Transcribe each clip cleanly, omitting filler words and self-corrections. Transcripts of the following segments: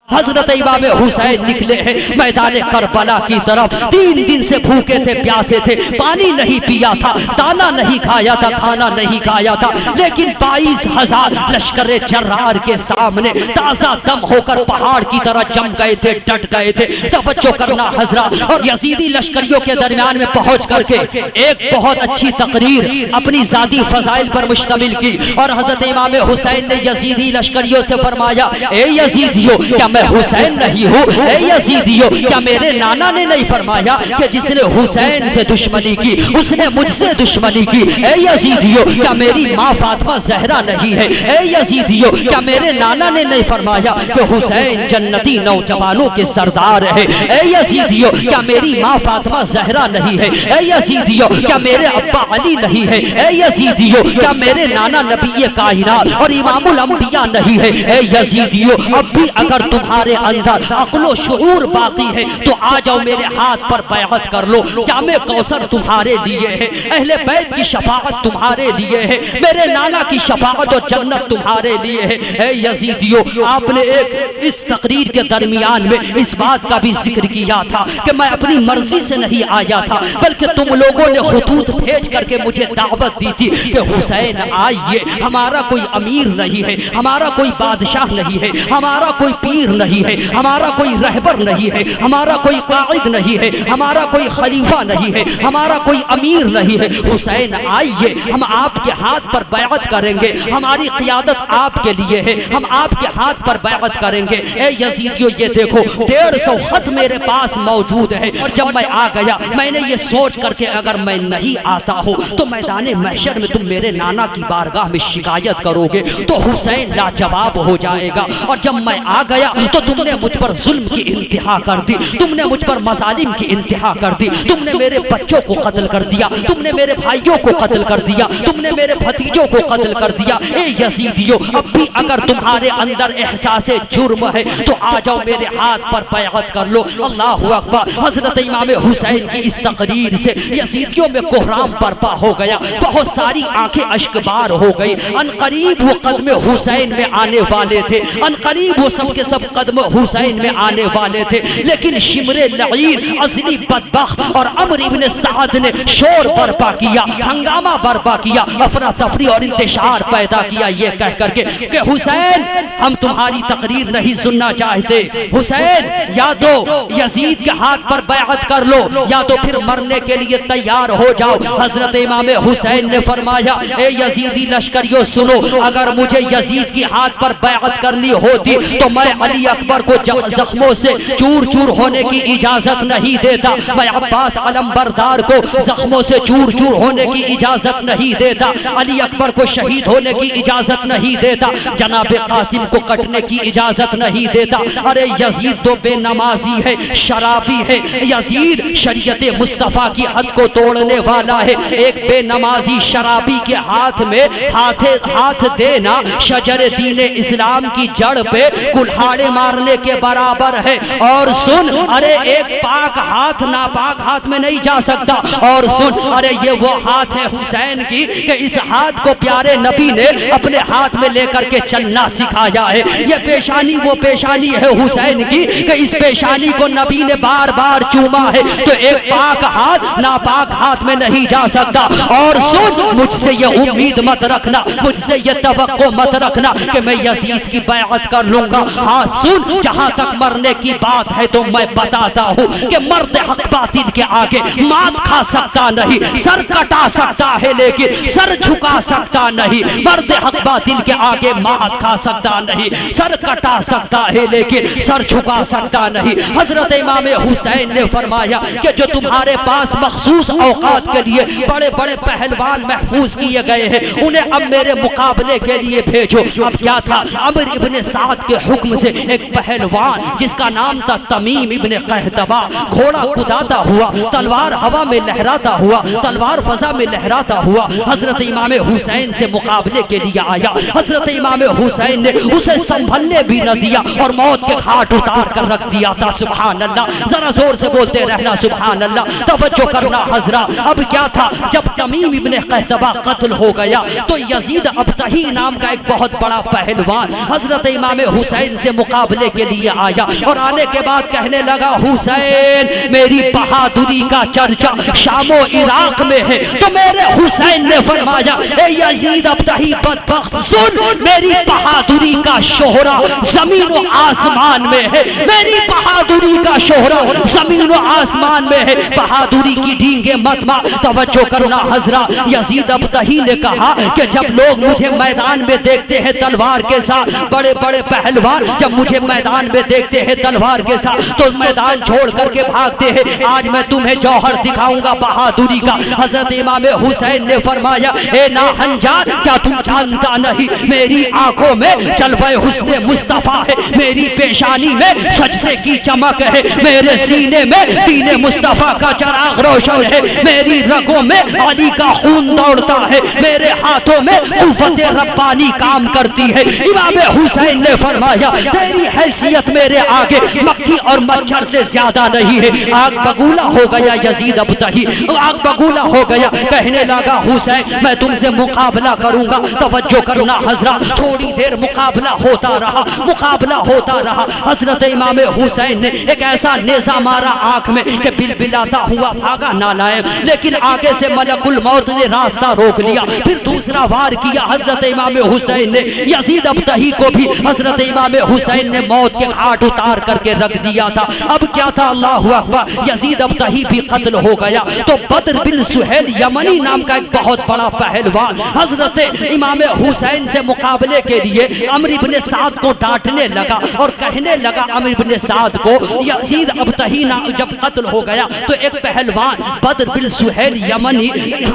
حضرت امام حسین نکلے ہیں میدان کربلا کی طرف. 3 دن سے بھوکے تھے, پیاسے تھے, پانی نہیں پیا تھا, دانا نہیں کھایا تھا, کھانا نہیں کھایا تھا, لیکن 22,000 لشکر جرار کے سامنے تازہ دم ہو کر پہاڑ کی طرح جم گئے تھے, ڈٹ گئے تھے. توجہ کرنا حضرات. اور یزیدی لشکریوں کے درمیان میں پہنچ کر کے ایک بہت اچھی تقریر اپنی ذاتی فضائل پر مشتمل کی, اور حضرت امام حسین نے یزیدی لشکریوں سے فرمایا, اے یزیدیو کیا میں حسین نہیں ہوں؟ اے یزیدیو کیا میرے نانا نے نہیں فرمایا کہ جس نے حسین سے دشمنی کی اس نے مجھ سے دشمنی کی؟ اے یزیدیو کیا میری ماں فاطمہ زہرا نہیں ہے؟ اے یزیدیو کیا میرے نانا نے نہیں فرمایا کہ حسین جنتی نوجوانوں کے سردار ہے؟ اے یزیدیو کیا میری ماں فاطمہ زہرا نہیں ہے؟ اے یزیدیو کیا میرے ابا علی نہیں ہے؟ اے یزیدیو کیا میرے نانا نبی کائنات اور امام الانبیاء نہیں ہے؟ اے یزیدیو اب بھی اگر تمہارے اندر عقل و شعور باقی ہے تو آ جاؤ میرے ہاتھ پر بیعت کر لو. جام کوثر تمہارے لیے ہے, اہل بیت کی شفاعت تمہارے لیے ہے, میرے نانا کی شفاعت و جنت تمہارے لیے ہے. اے یزیدیو آپ نے ایک اس تقریر کے درمیان میں اس بات کا بھی ذکر کیا تھا کہ میں اپنی مرضی سے نہیں آیا تھا, بلکہ تم لوگوں نے خطوط بھیج کر کے مجھے دعوت دی تھی کہ حسین آئیے, ہمارا کوئی امیر نہیں ہے, ہمارا کوئی بادشاہ نہیں ہے, ہمارا کوئی پیر نہیں ہے, ہمارا کوئی رہبر نہیں ہے, ہمارا کوئی قائد نہیں ہے, ہمارا کوئی خلیفہ نہیں ہے, ہمارا کوئی امیر نہیں ہے. حسین آئیے, ہم آپ کے ہاتھ پر بیعت کریں گے, ہماری قیادت آپ کے لیے ہے, ہم آپ کے ہاتھ پر بیعت کریں گے. اے یزیدیو یہ دیکھو 150 خط میرے پاس موجود ہے, اور جب میں آ گیا میں نے یہ سوچ کر کے اگر میں نہیں آتا ہوں تو میدان محشر میں تم میرے نانا کی بارگاہ میں شکایت کرو گے تو حسین لاجواب ہو جائے گا. اور جب میں آ گیا تو تم نے مجھ پر ظلم کی انتہا کر دی, تم نے مجھ پر مظالم کی انتہا کر دی, تم نے میرے بچوں کو قتل کر دیا, تم نے میرے بھائیوں کو قتل کر دیا, تم نے میرے بھتیجوں کو قتل کر دیا. اے یزیدیو اب بھی اگر تمہارے اندر احساس جرم ہے تو آ جاؤ میرے ہاتھ پر بیعت کر لو. اللہ اکبر. حضرت امام حسین کی اس تقریر سے یزیدیوں میں کوہرام برپا ہو گیا, بہت ساری آنکھیں اشکبار ہو گئی. ان قریب وہ قدم حسین میں آنے والے تھے, ان قریب وہ سب کے سب قدم حسین میں آنے والے تھے, لیکن شمر لعین عزلی بدبخت اور عمر ابن سعد نے شور برپا کیا, ہنگامہ برپا کیا, افراتفری اور انتشار پیدا کیا یہ کہہ کر کے کہ حسین ہم تمہاری تقریر نہیں سننا چاہتے, حسین یا تو یزید کے ہاتھ پر بیعت کر لو یا تو پھر مرنے کے لیے تیار ہو جاؤ. حضرت امام حسین نے فرمایا, اے یزیدی لشکریوں سنو, اگر مجھے یزید کی ہاتھ پر بیعت کرنی ہوتی تو میں علی اکبر کو زخموں سے چور چور ہونے کی اجازت نہیں دیتا, میں عباس علمبردار کو زخموں سے چور چور ہونے کی اجازت نہیں دیتا, علی اکبر کو شہید ہونے کی اجازت نہیں دیتا, جناب قاسم کو کٹنے کی اجازت نہیں دیتا. ارے یزید تو بے نمازی ہے, شرابی ہے, یزید شریعت مصطفیٰ کی حد کو توڑنے والا ہے. ایک بے نمازی شرابی کے ہاتھ میں ہاتھ دینا شجر دین اسلام کی جڑ پہ کلہاڑے مارنے کے برابر ہے. اور سن, ارے ایک پاک ہاتھ ناپاک ہاتھ میں نہیں جا سکتا. اور سن, ارے یہ وہ ہاتھ ہے حسین کی کہ اس ہاتھ کو پیارے نبی نے اپنے ہاتھ میں لے کر کے چلنا سکھایا ہے. یہ پیشانی وہ پیشانی ہے حسین کی کہ اس پیشانی کو نبی نے بار بار چوما ہے, تو ایک پاک ہاتھ ناپاک ہاتھ میں نہیں جا سکتا. اور سن, مجھ سے یہ امید مت رکھنا, مجھ سے یہ توقع مت رکھنا کہ میں یزید کی بیعت کر لوں گا. ہاں سن, جہاں تک مرنے کی بات ہے تو میں بتاتا ہوں کہ مرد حق باطل کے آگے مات کھا سکتا نہیں, سر کٹا سکتا ہے لیکن سر جھکا سکتا نہیں. مرد حق باطل کے آگے مات کھا سکتا نہیں, سر کٹا سکتا ہے لیکن سر جھکا سکتا نہیں. حضرت امام حسین نے فرمایا کہ جو تمہارے پاس مخصوص اوقات کے لیے بڑے بڑے پہلوان محفوظ کیے گئے ہیں انہیں اب میرے مقابلے کے لیے بھیجو. اب کیا تھا, عمر ابن سعد کے حکم سے ایک پہلوان جس کا نام تھا تمیم ابن قحطبہ, گھوڑا کداتا ہوا, تلوار ہوا میں لہراتا ہوا, تلوار فضا میں لہراتا ہوا حضرت امام حسین سے مقابلے کے لیے آیا. حضرت امام حسین نے اسے سنبھلنے بھی نہ دیا اور موت کے گھاٹ اتار کر رکھ دیا تھا. سبحان اللہ, ذرا زور سے بولتے رہنا سبحان اللہ, توجہ کرنا حضرات. اب کیا تھا, جب تمیم ابن قحطبہ قتل ہو گیا تو یزید ابتہی نام کا ایک بہت بڑا پہلوان حضرت امام حسین سے مقابلہ مقابلے کے لیے آیا اور آنے کے بعد کہنے لگا حسین میری بہادری کا چرچا شام و عراق میں ہے، تو میرے حسین نے فرمایا اے یزید ابتہی بدبخت سن، میری بہادری کا شہرہ زمین و آسمان میں ہے، میری بہادری کا شہرہ زمین و آسمان میں ہے، بہادری کی ڈینگیں مت مار۔ توجہ کرنا حضرات، یزید ابتہی نے کہا کہ جب لوگ مجھے میدان میں دیکھتے ہیں تلوار کے ساتھ، بڑے بڑے پہلوان جب مجھے میدان میں دیکھتے ہیں تلوار کے ساتھ تو میدان چھوڑ کر کے بھاگتے ہیں، آج میں تمہیں جوہر دکھاؤں گا بہادری کا۔ حضرت امام حسین نے فرمایا اے ناہنجار کیا تم جانتا نہیں میری آنکھوں میں جلوہ حسن مصطفیٰ ہے، میری پیشانی میں سجدے کی چمک ہے، میرے سینے میں دین مصطفیٰ کا چراغ روشن ہے، میری رگوں میں علی کا خون دوڑتا ہے، میرے ہاتھوں میں قوت ربانی کام کرتی ہے۔ امام حسین نے فرمایا تیری حیثیت میرے آگے مکھی اور مچھر سے زیادہ نہیں ہے۔ آگ بگولا ہو گیا یزید ابتہی، آگ بگولا ہو گیا، کہنے لگا حسین میں تم سے مقابلہ کروں گا۔ توجہ کرنا حضرات، تھوڑی دیر مقابلہ ہوتا رہا، مقابلہ ہوتا رہا۔ حضرت امام حسین نے ایک ایسا نیزہ مارا آنکھ میں کہ بلبلاتا ہوا بھاگا نالائق، لیکن آگے سے ملک الموت نے راستہ روک لیا، پھر دوسرا وار کیا حضرت امام حسین نے، یزید ابتہی کو بھی حضرت امام حسین نے موت کے گھاٹ اتار کر کے رکھ دیا تھا۔ اب کیا تھا؟ اللہ اکبر، یزید ابتہی بھی قتل ہو گیا تو بدر بن سہیل یمنی نام کا ایک بہت بڑا پہلوان حضرت امام حسین سے مقابلے کے لیے عمرو بن سعد کو ڈانٹنے لگا اور کہنے لگا عمرو بن سعد کو، یزید ابتہی جب قتل ہو گیا تو ایک پہلوان بدر بن سہیل یمنی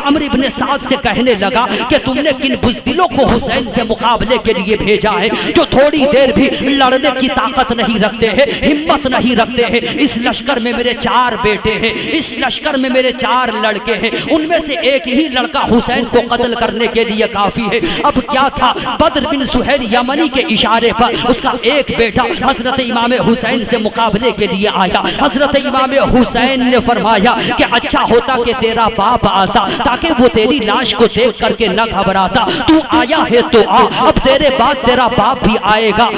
عمرو بن سعد سے کہنے لگا کہ تم نے کن بزدلوں کو حسین سے مقابلے کے لیے بھیجا ہے جو تھوڑی دیر بھی لڑنے کی طاقت نہیں رکھتے ہیں، ہمت نہیں رکھتے ہیں۔ اس لشکر میں میرے 4 بیٹے ہیں، اس لشکر میں میرے 4 لڑکے ہیں، ان میں سے ایک ہی لڑکا حسین کو قتل کرنے کے لیے کافی ہے۔ اب کیا تھا؟ بدر بن سہیل یمنی کے اشارے پر اس کا ایک بیٹا حضرت امام حسین سے مقابلے کے لیے آیا۔ حضرت امام حسین نے فرمایا کہ اچھا ہوتا کہ تیرا باپ آتا تاکہ وہ تیری لاش کو دیکھ کر کے نہ گھبراتا، تو آیا ہے تو آ، اب تیرے بعد تیرا باپ بھی آئے گا۔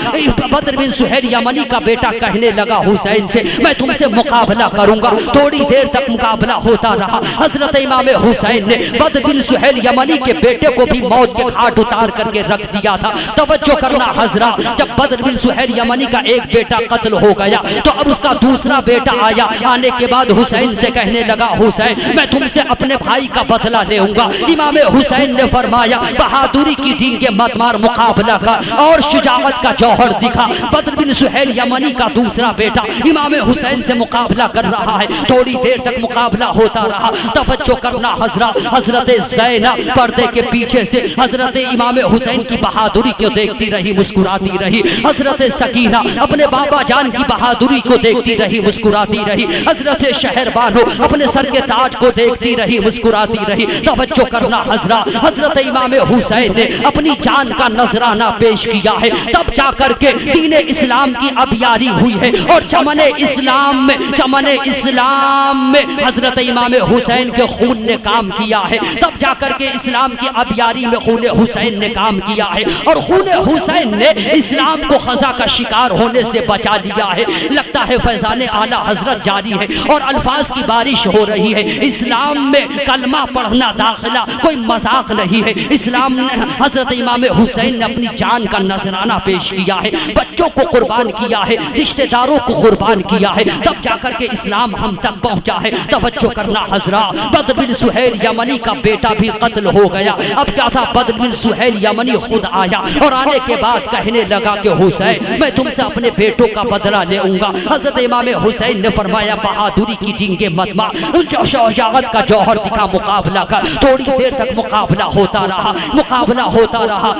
بدر بن سہیل یمنی کا بیٹا کہنے لگا حسین سے میں تم سے مقابلہ کروں گا۔ تھوڑی دیر تک مقابلہ ہوتا رہا۔ حضرت امام حسین نے بدر بن سہیل یمنی کے بیٹے کو بھی موت کے گھاٹ اتار کر کے رکھ دیا تھا۔ توجہ کرنا حضرات، جب بدر بن سہیل یمنی کا ایک بیٹا قتل ہو گیا تو اب اس کا دوسرا بیٹا آیا، آنے کے بعد حسین سے کہنے لگا حسین میں تم سے اپنے بھائی کا بدلہ لوں گا۔ امام حسین نے فرمایا بہادری کی ڈینگیں مت مار، مقابلہ کر اور شجاعت کا جوہر دکھا۔ بدر بن سہیل یمنی کا دوسرا بیٹا امام حسین سے مقابلہ کر رہا ہے۔ تھوڑی دیر تک مقابلہ ہوتا رہا۔ توجہ کرنا حضرات، حضرت زینب پردے کے پیچھے سے حضرت امام حسین کی بہادری کو دیکھتی رہی، مسکراتی رہی۔ حضرت سکینہ اپنے بابا جان کی بہادری کو دیکھتی رہی، مسکراتی رہی۔ حضرت شہر بانو اپنے سر کے تاج کو دیکھتی رہی، مسکراتی رہی۔ توجہ کرنا حضرات، حضرت امام حسین نے اپنی جان کا نذرانہ پیش کیا ہے، تب جا کر کے دین اسلام کی ابیاری ہوئی ہے اور چمن اسلام میں حضرت امام حسین کے خون نے کام کیا ہے، تب جا کر کے اسلام کی ابیاری میں خون حسین نے کام کیا ہے اور خون حسین نے اسلام کو خزا کا شکار ہونے سے بچا لیا ہے۔ لگتا ہے فیضان اعلیٰ حضرت جاری ہے اور الفاظ کی بارش ہو رہی ہے۔ اسلام میں کلمہ پڑھنا داخلہ کوئی مذاق نہیں ہے۔ اسلام نے حضرت امام حسین نے اپنی جان کا نذرانہ پیش کیا ہے، بچوں کو قربان کیا ہے، رشتہ داروں کو قربان کیا ہے، تب جا کر کے اسلام ہم تک پہنچا ہے۔ توجہ کرنا حضرات، بدر بن سہیل یمنی کا بیٹا بھی قتل ہو گیا۔ اب کیا تھا؟ بدر بن سہیل یمنی خود آیا اور آنے کے بعد کہنے لگا کہ حسین میں تم سے اپنے بیٹوں کا بدلہ لوں گا۔ حضرت امام حسین نے فرمایا بہادری کی ڈینگیں مت مار، شجاعت کا جوہر دکھا، مقابلہ کر۔ تھوڑی دیر تک مقابلہ ہوتا رہا، مقابلہ ہوتا رہا۔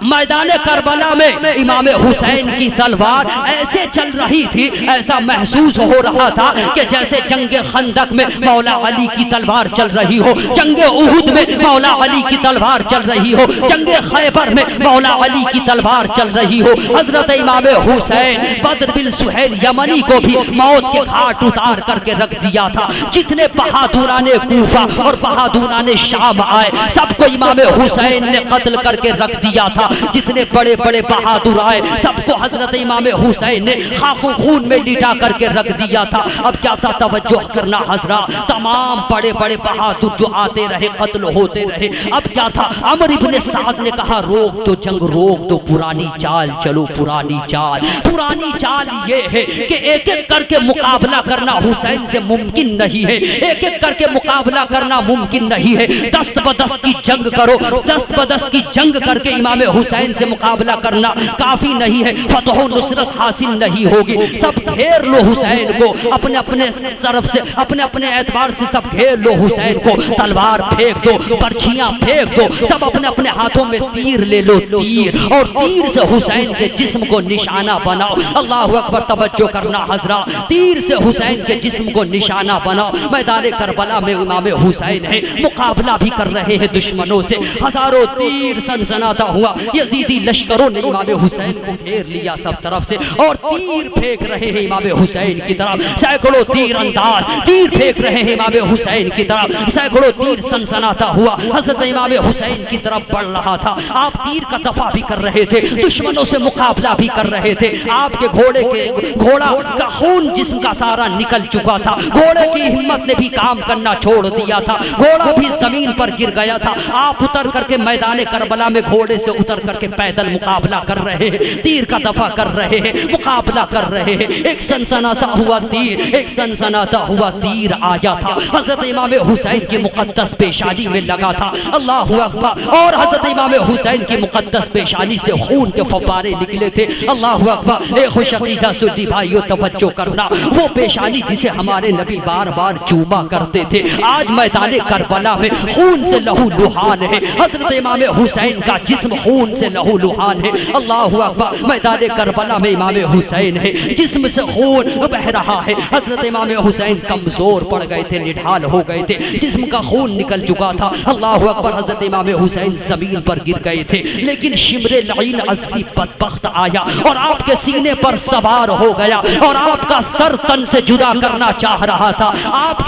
میدان کربلا میں امام حسین کی تلوار ایسے چل رہی تھی، ایسا محسوس ہو رہا تھا کہ جیسے جنگ خندق میں مولا علی کی تلوار چل رہی ہو، جنگ احد میں مولا علی کی تلوار چل رہی ہو، جنگ خیبر میں مولا علی کی تلوار چل رہی ہو۔ حضرت امام حسین بدر بن سہیل یمنی کو بھی موت کے گھاٹ اتار کر کے رکھ دیا تھا۔ جتنے بہادران کوفہ اور بہادران شام آئے سب کو امام حسین نے قتل کر کے رکھ دیا تھا۔ جتنے بڑے بڑے بہادر آئے سب وہ حضرت امام حسین نے خاک و خون میں لٹا کر کے رکھ دیا تھا. اب کیا تھا توجہ کرنا حضرات, تمام بڑے بڑے بہادر جو آتے رہے قتل ہوتے رہے. اب کیا تھا, عمر ابن سعد نے کہا روک دو جنگ, روک دو, پرانی چال چلو, پرانی چال. پرانی چال یہ ہے کہ ایک ایک کر کے مقابلہ کرنا حسین سے ممکن نہیں ہے, ایک ایک کر کے مقابلہ کرنا ممکن نہیں ہے. دست بدست کی جنگ کرو, دست بدست کی جنگ کر کے امام حسین سے مقابلہ کرنا کافی نہیں ہے, فتح و نصرت حاصل نہیں ہوگی. سب گھیر لو حسین کو, اپنے اپنے طرف سے, اپنے اپنے اعتبار سے سب گھیر لو حسین کو. تلوار پھینک دو, برچھیاں پھینک دو, سب اپنے اپنے ہاتھوں میں تیر لے لو, تیر, اور تیر سے حسین کے جسم کو نشانہ بناؤ. اللہ اکبر, توجہ کرنا حضرات, تیر سے حسین کے جسم کو نشانہ بناؤ. میدان کربلا میں امام حسین ہے, مقابلہ بھی کر رہے ہیں دشمنوں سے. ہزاروں تیر سنسناتا ہوا یزیدی لشکروں نے امام حسین کو گھیر لیا سب طرف سے, اور تیر پھینک رہے ہیں امام حسین کی طرف. سینکڑوں تیر انداز تیر پھینک رہے ہیں امام حسین کی طرف. سینکڑوں تیر سنسناتا ہوا حضرت امام حسین کی طرف بڑھ رہا تھا. آپ تیر کا دفاع بھی کر رہے تھے, دشمنوں سے مقابلہ بھی کر رہے تھے. آپ کے گھوڑا کا خون جسم کا سارا نکل چکا تھا. گھوڑے کی ہمت نے بھی کام کرنا چھوڑ دیا تھا, گھوڑا بھی زمین پر گر گیا تھا. آپ اتر کر کے میدان کربلا میں گھوڑے سے اتر کر کے پیدل مقابلہ کر رہے ہیں, تیر کا دفاع کر رہے ہیں, مقابلہ کر رہے ہیں. ایک سنسناتا ہوا تیر, ایک سنسناتا ہوا تیر آیا تھا, حضرت امام حسین کی مقدس پیشانی میں لگا تھا. اللہ اکبر, اور حضرت امام حسین کی مقدس پیشانی سے خون کے فوارے نکلے تھے. اللہ اکبر, اے خوش عقیدہ سنی بھائیو توجہ کرنا, وہ پیشانی جسے ہمارے نبی بار بار چوما کرتے تھے, آج میدان کربلا میں خون سے لہو لہان ہے. حضرت امام حسین کا جسم خون سے لہو لہان ہے. اللہ اکبر, میدان کربلا میں امام حسین ہے, جسم سے خون بہ رہا ہے. حضرت امام حسین کمزور پڑ گئے تھے, نڈھال ہو گئے تھے, جسم کا خون نکل چکا تھا. اللہ اکبر, حضرت امام حسین زمین پر گر گئے تھے, لیکن شمر لعین ازلی بدبخت آیا اور آپ کے سینے پر سوار ہو گیا, اور آپ کا سر تن سے جدا کرنا چاہ رہا تھا. آپ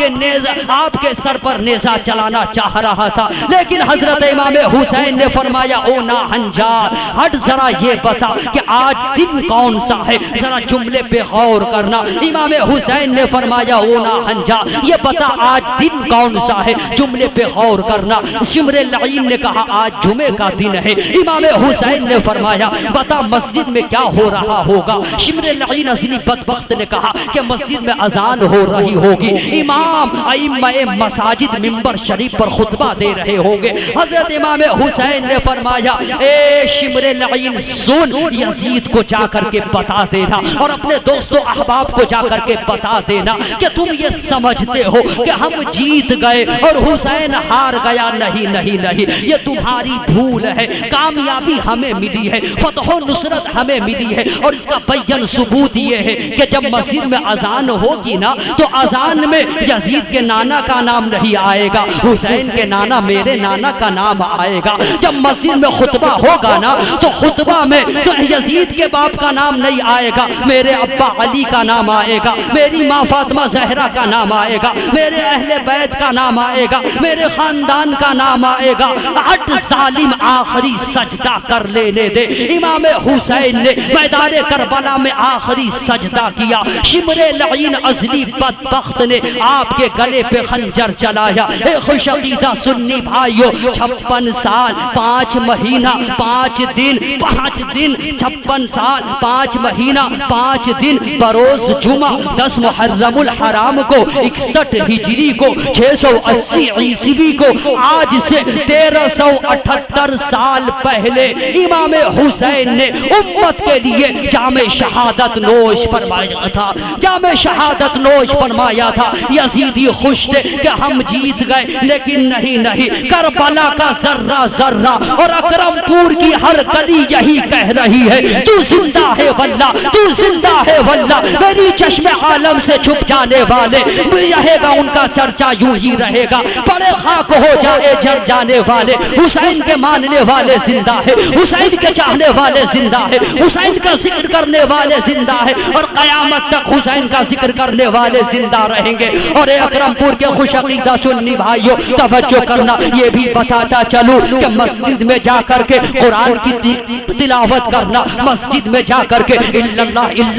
کے سر پر نیزہ چلانا چاہ رہا تھا, لیکن حضرت امام حسین نے فرمایا او ناہنجار, ہٹ ذرا یہ بتا کہ آج دن کون سا ہے, ذرا جملے پہ غور کرنا. امام حسین نے فرمایا او ناہنجار, یہ بتا آج دن کون سا ہے, جملے پہ غور کرنا. شمر لعین نے کہا آج جمعے کا دن ہے. امام حسین نے فرمایا بتا مسجد میں کیا ہو رہا ہوگا. شمر لعین اصلی بدبخت نے کہا کہ مسجد میں اذان ہو رہی ہوگی, امام ائمہ مساجد منبر شریف پر خطبہ دے رہے ہوں گے. حضرت امام حسین نے فرمایا اے شمر لعین سن, یزید کو جا کر کے بتا دینا, اور اپنے دوستوں احباب کو جا کر کے بتا دینا کہ تم یہ سمجھتے ہو کہ ہم جیت گئے اور حسین ہار گیا. نہیں نہیں نہیں, یہ تمہاری بھول ہے. کامیابی ہمیں ملی ہے, فتح و نصرت ہمیں ملی ہے, اور اس کا بیان ثبوت یہ ہے کہ جب مسجد میں اذان ہوگی نا تو اذان میں یزید کے نانا کا نام نہیں آئے گا, حسین کے نانا میرے نانا کا نام آئے گا. جب مسجد میں خطبہ ہوگا نا تو خطبہ میں یزید کے باپ کا نام نہیں آئے گا, میرے ابا علی کا نام آئے گا, میری ماں فاطمہ زہرا کا نام آئے گا, میرے اہل بیت کا نام آئے گا, میرے خاندان کا نام آئے گا. ہٹ ظالم, آخری سجدہ کر لینے دے. امام حسین نے میدان کربلا میں آخری سجدہ کیا. شمر لعین ازلی بدبخت نے آپ کے گلے پہ خنجر چلایا. اے خوش عقیدہ سنی بھائیو, 56 سال 5 مہینہ 5 دن 56 سال 5 مہینہ 5 دن بروز جمعہ 10 محرم الحرام کو 61 ہجری کو 680 عیسوی کو, آج سے 1378 سال پہلے امام حسین نے امت کے لیے جام شہادت نوش فرمایا تھا. جام شہادت نوش فرمایا تھا. یزیدی خوش تھے کہ ہم جیت گئے, لیکن نہیں, کربلا کا ذرہ ذرہ اور اکرم پور کی ہر گلی یہی کہہ رہی ہے تو زندہ ہے واللہ, تو زندہ ہے واللہ. میری چشم عالم سے چھپ جانے والے رہے گا, ان کا چرچا یوں ہی رہے گا. بڑے خاک ہو جائے جل جانے والے, حسین کے ماننے والے زندہ ہے, حسین کے چاہنے والے زندہ ہے, حسین کا ذکر کرنے والے زندہ ہے, اور قیامت تک حسین کا ذکر کرنے والے زندہ رہیں گے. اور اے اکرم پور کے خوش عقیدہ سنی بھائیو توجہ کرنا, یہ بھی بتاتا چلوں کہ مسجد میں جا کر کے قرآن کی تلاوت کرنا, مسجد میں جا کر کے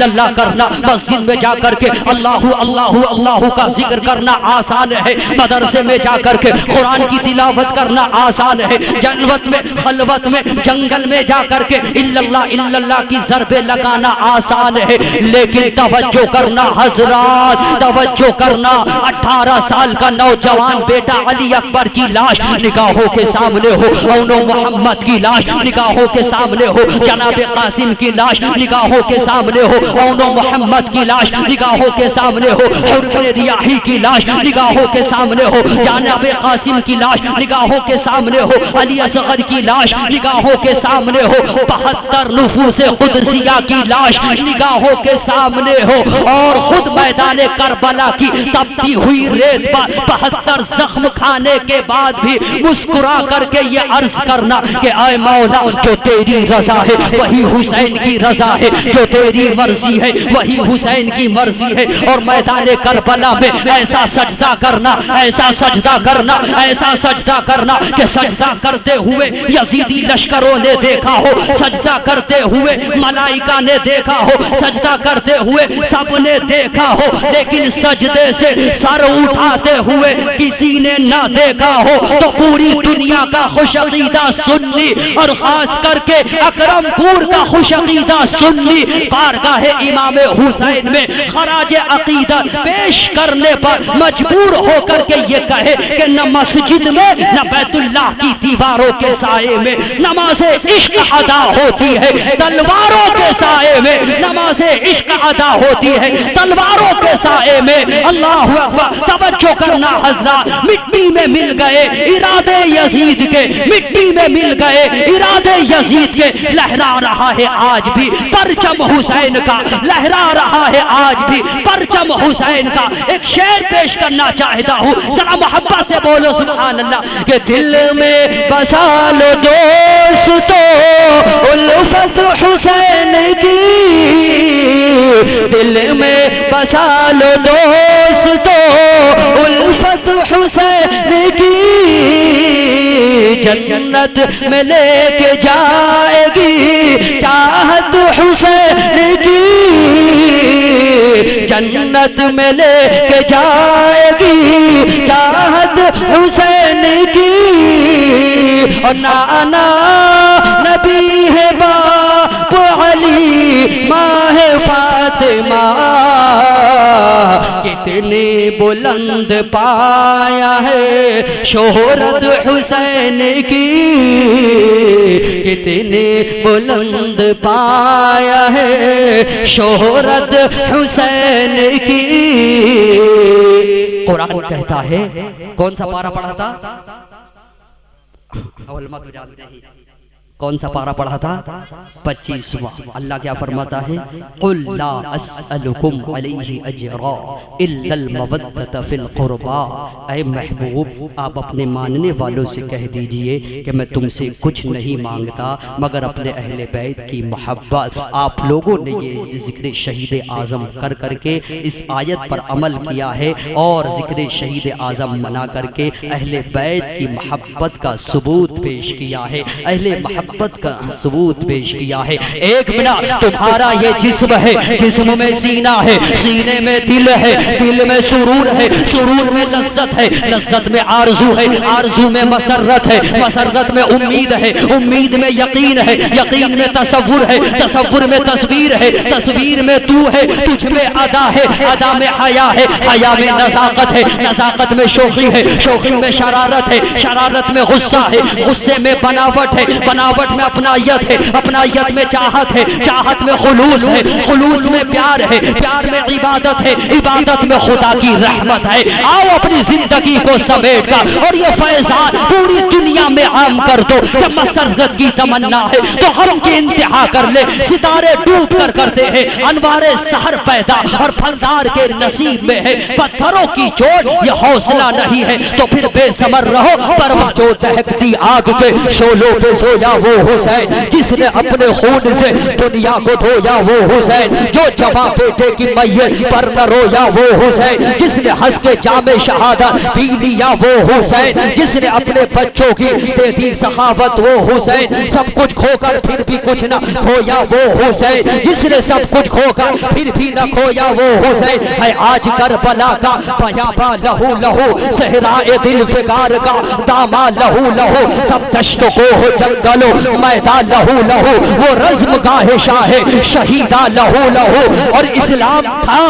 اللہ کرنا، مسجد میں جا کر کے اللہ اللہ اللہ کا ذکر کرنا آسان ہے، مدرسے میں جا کر کے قرآن کی تلاوت کرنا آسان ہے، جنت میں خلوت میں جنگل میں جا کر کے اللہ کی ضربیں لگانا آسان ہے، لیکن توجہ کرنا حضرات، توجہ کرنا، 18 سال کا نوجوان بیٹا علی اکبر کی لاش نگاہوں کے سامنے ہو، اونو محمد کی لاش نگاہوں کے سامنے ہو، جناب قاسم کی لاش نگاہوں کے سامنے ہو، اونو محمد کی لاش نگاہوں کے سامنے ہو، حرب ریاحی کی لاش نگاہوں کے سامنے ہو، جناب قاسم کی لاش نگاہوں کے سامنے ہو، علی اصغر کی لاش نگاہوں کے سامنے ہو، 72 نفوس قدسیہ کی لاش نگاہوں کے سامنے ہو، اور خود میدان کربلا کی تپتی ہوئی ریت پر 72 زخم کھانے کے بعد بھی مسکرا کر کے یہ عرض کرنا کہ اے مولا جو تیری رضا ہے وہی حسین کی رضا ہے، جو تیری مرضی ہے وہی حسین کی مرضی ہے، اور میدان کربلا میں ایسا سجدہ کرنا، ایسا سجدہ کرنا، ایسا سجدہ کرنا کہ سجدہ کرتے ہوئے یزیدی لشکروں نے دیکھا ہو، سجدہ کرتے ہوئے ملائکہ نے دیکھا ہو، سجدہ کرتے ہوئے سب نے دیکھا ہو، لیکن سجدے سے سر اٹھاتے ہوئے کسی نے نہ دیکھا ہو، تو پوری دنیا کا خوش عقیدہ سنی اور خاص کر کے اکرم پور کا خوش عقیدہ سنی بارگاہ امام حسین میں خراج عقیدت پیش کرنے پر مجبور ہو کر کے یہ کہے کہ نہ مسجد میں نہ بیت اللہ کی دیواروں کے سائے میں نماز عشق ادا ہوتی ہے، تلواروں کے سائے میں نماز عشق ادا ہوتی ہے، تلواروں کے سائے میں۔ اللہ اکبر، توجہ کرنا حضرات، مٹی میں مل گئے ارادے یزید کے، مٹی میں مل گئے ارادے یزید کے، لہرا رہا ہے آج بھی پرچم حسین کا، لہرا رہا ہے آج بھی پرچم حسین کا۔ ایک شعر پیش کرنا چاہتا ہوں، ذرا محبت سے بولو سبحان اللہ، کہ دل میں بسا لو دوستو الفت حسین کی، دل میں بسا لو دوستو الفت حسین کی، جنت میں لے کے جائے گی چاہت حسین کی، جنت میں لے کے جائے گی چاہت حسین کی، اور نانا نبی ہے باپ علی ماں ہے فاطمہ، کتنی بلند پایا ہے شہرت حسین کی، کتنی بلند پایا ہے شہرت حسین کی۔ قرآن کہتا ہے، کون سا پارہ پڑھا تھا؟ علماء تو جانتے ہیں کون سا پارہ پڑھا تھا؟ 25واں۔ اللہ کیا فرماتا ہے؟ قُلْ لَا أَسْأَلُكُمْ عَلَيْهِ أَجْرًا إِلَّا الْمَوَدَّةَ فِي الْقُرْبَى۔ اے محبوب، آپ اپنے ماننے والوں سے کہہ دیجئے کہ میں تم سے کچھ نہیں مانگتا مگر اپنے اہل بیت کی محبت۔ آپ لوگوں نے یہ ذکر شہید اعظم کر کر کے اس آیت پر عمل کیا ہے، اور ذکر شہید اعظم منا کر کے اہل بیت کی محبت کا ثبوت پیش کیا ہے، اہل محبت کا ثبوت پیش کیا ہے۔ ایک منٹ، تمہارا یہ جسم ہے، جسم میں سینہ ہے، سینے میں دل ہے، دل میں سرور ہے، سرور میں لذت ہے، لذت میں آرزو ہے، آرزو میں مسرت ہے، مسرت میں امید ہے، امید میں یقین ہے، یقین میں تصور ہے، تصور میں تصویر ہے، تصویر میں تو ہے، تجھ میں ادا ہے، ادا میں حیا ہے، حیا میں نزاکت ہے، نزاکت میں شوخی ہے، شوخی میں شرارت ہے، شرارت میں غصہ ہے، غصے میں بناوٹ ہے، بناوٹ میں اپنائیت ہے، اپنائیت میں چاہت ہے، چاہت میں خلوص ہے، خلوص میں پیار ہے، پیار میں عبادت ہے، عبادت میں خدا کی رحمت ہے۔ آؤ اپنی زندگی کو سمیٹ کر اور یہ فیضان پوری دنیا میں عام کر دو کہ مسرت کی تمنا ہے تو ہم کی انتہا کر لے، ستارے ڈوب کر کرتے ہیں انوار سحر پیدا، اور پھلدار کے نصیب میں ہے پتھروں کی چوٹ، یہ حوصلہ نہیں ہے تو پھر بے ثمر رہو، پر جو دہکتی آگ کے شعلوں پہ سویا وہ حسین جس نے اپنے خون سے دنیا کو دھویا وہ حسین جو جوان بیٹے کی میت پر نہ رویا وہ حسین جس نے ہنس کے جام شہادت پی لیا وہ حسین جس نے اپنے بچوں کی دے دی سخاوت وہ حسین سب کچھ کھو کر پھر بھی کچھ نہ کھویا وہ حسین جس نے سب کچھ کھو کر پھر بھی نہ کھویا وہ حسین ہے آج کربلا کا بیاباں لہو لہو صحرائے دل فگار کا داما لہو لہو سب دشت کو ہو جنگلو میدان لہو لہو وہ رزم گاہ شاہ شہیدہ لہو لہو اور اسلام تھا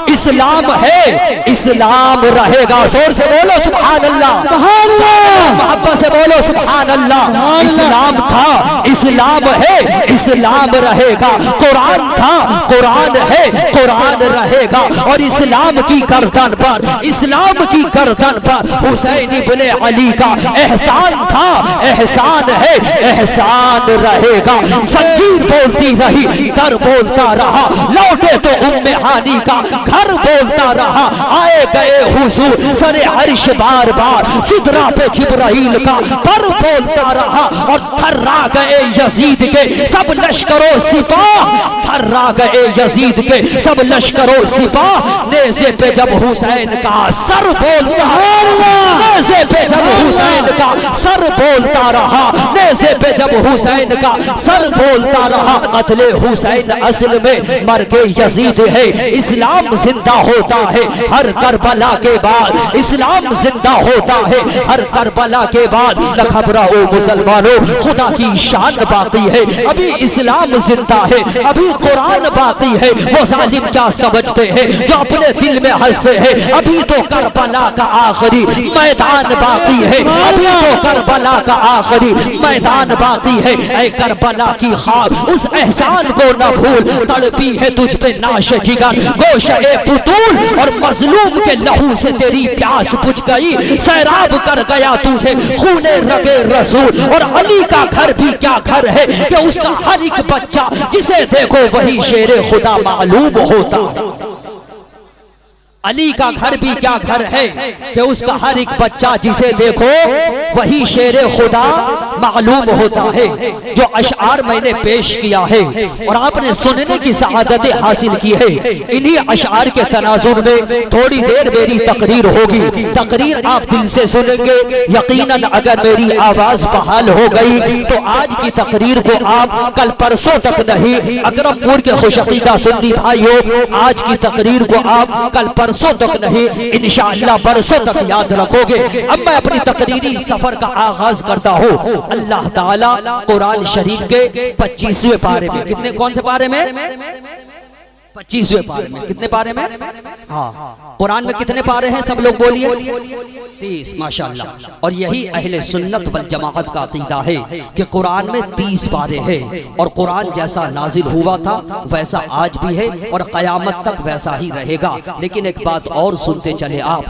اسلام ہے اسلام رہے گا زور سے بولو سبحان اللہ سبحان اللہ محبت سے بولو سبحان اللہ اسلام تھا اسلام ہے اسلام رہے گا قرآن تھا قرآن ہے قرآن رہے گا اور اسلام کی گردن پر اسلام کی گردن پر حسین ابن علی کا احسان تھا احسان ہے احسان رہے گا زنجیر بولتی رہی در بولتا رہا لوٹے تو ام ہانی کا گھر بولتا رہا آئے گئے حضور سر عرش بار بار سدرا پہ جبرائیل کا پر بولتا رہا اور تھرا گئے یزید کے سب لشکر و سپاہ تھرا گئے یزید کے سب لشکر و سپاہ نیزے پہ جب حسین کا سر بولتا رہا نیزے پہ جب حسین کا سر بولتا رہا نیزے پہ جب حسین کا سر بولتا رہا قتل حسین اصل میں مرگ یزید ہے اسلام زندہ ہوتا ہے ہر کربلا کے بعد اسلام زندہ ہوتا ہے ہر کربلا کے بعد لخبرہو مسلمانوں خدا کی شان باقی ہے ابھی اسلام زندہ ہے ابھی قرآن باقی ہے وہ ظالم کیا سمجھتے ہیں جو اپنے دل میں ہنستے ہیں ابھی تو کربلا کا آخری میدان باقی ہے ابھی تو کربلا کا آخری میدان باقی ہے اے کربلا کی خاک اس احسان کو نہ بھول تڑپی ہے تجھ پہ ناش جگر گوشہ بطول اور مظلوم کے لہو سے تیری پیاس بجھ گئی سیراب کر گیا تجھے خون رگے رسول اور علی کا گھر بھی کیا گھر ہے کہ اس کا ہر ایک بچہ جسے دیکھو وہی شیر خدا معلوم ہوتا ہے علی کا گھر بھی کیا گھر ہے کہ اس کا ہر ایک بچہ جسے دیکھو وہی شیر خدا معلوم ہوتا ہے جو اشعار میں نے پیش کیا ہے اور آپ نے سننے کی سعادت حاصل کی ہے انہی اشعار کے تناظر میں تھوڑی دیر میری تقریر ہوگی تقریر آپ دل سے سنیں گے یقیناً اگر میری آواز بحال ہو گئی تو آج کی تقریر کو آپ کل پرسوں تک نہیں اکرم پور کے خوش عقیدہ سنی بھائیو آج کی تقریر کو آپ کل پرسوں تک نہیں انشاءاللہ برسوں تک یاد رکھو گے اب میں اپنی تقریری سفر کا آغاز کرتا ہوں اللہ تعالیٰ قرآن شریف کے 25ویں پارے میں کتنے کون سے پارے میں 25ویں پارے میں کتنے پارے میں ہاں قرآن میں کتنے پارے ہیں سب لوگ بولیے 30 ماشاءاللہ اور یہی اہل سنت والجماعت کا عقیدہ ہے کہ قرآن میں 30 پارے ہیں اور قرآن جیسا نازل ہوا تھا ویسا آج بھی ہے اور قیامت تک ویسا ہی رہے گا لیکن ایک بات اور سنتے چلے آپ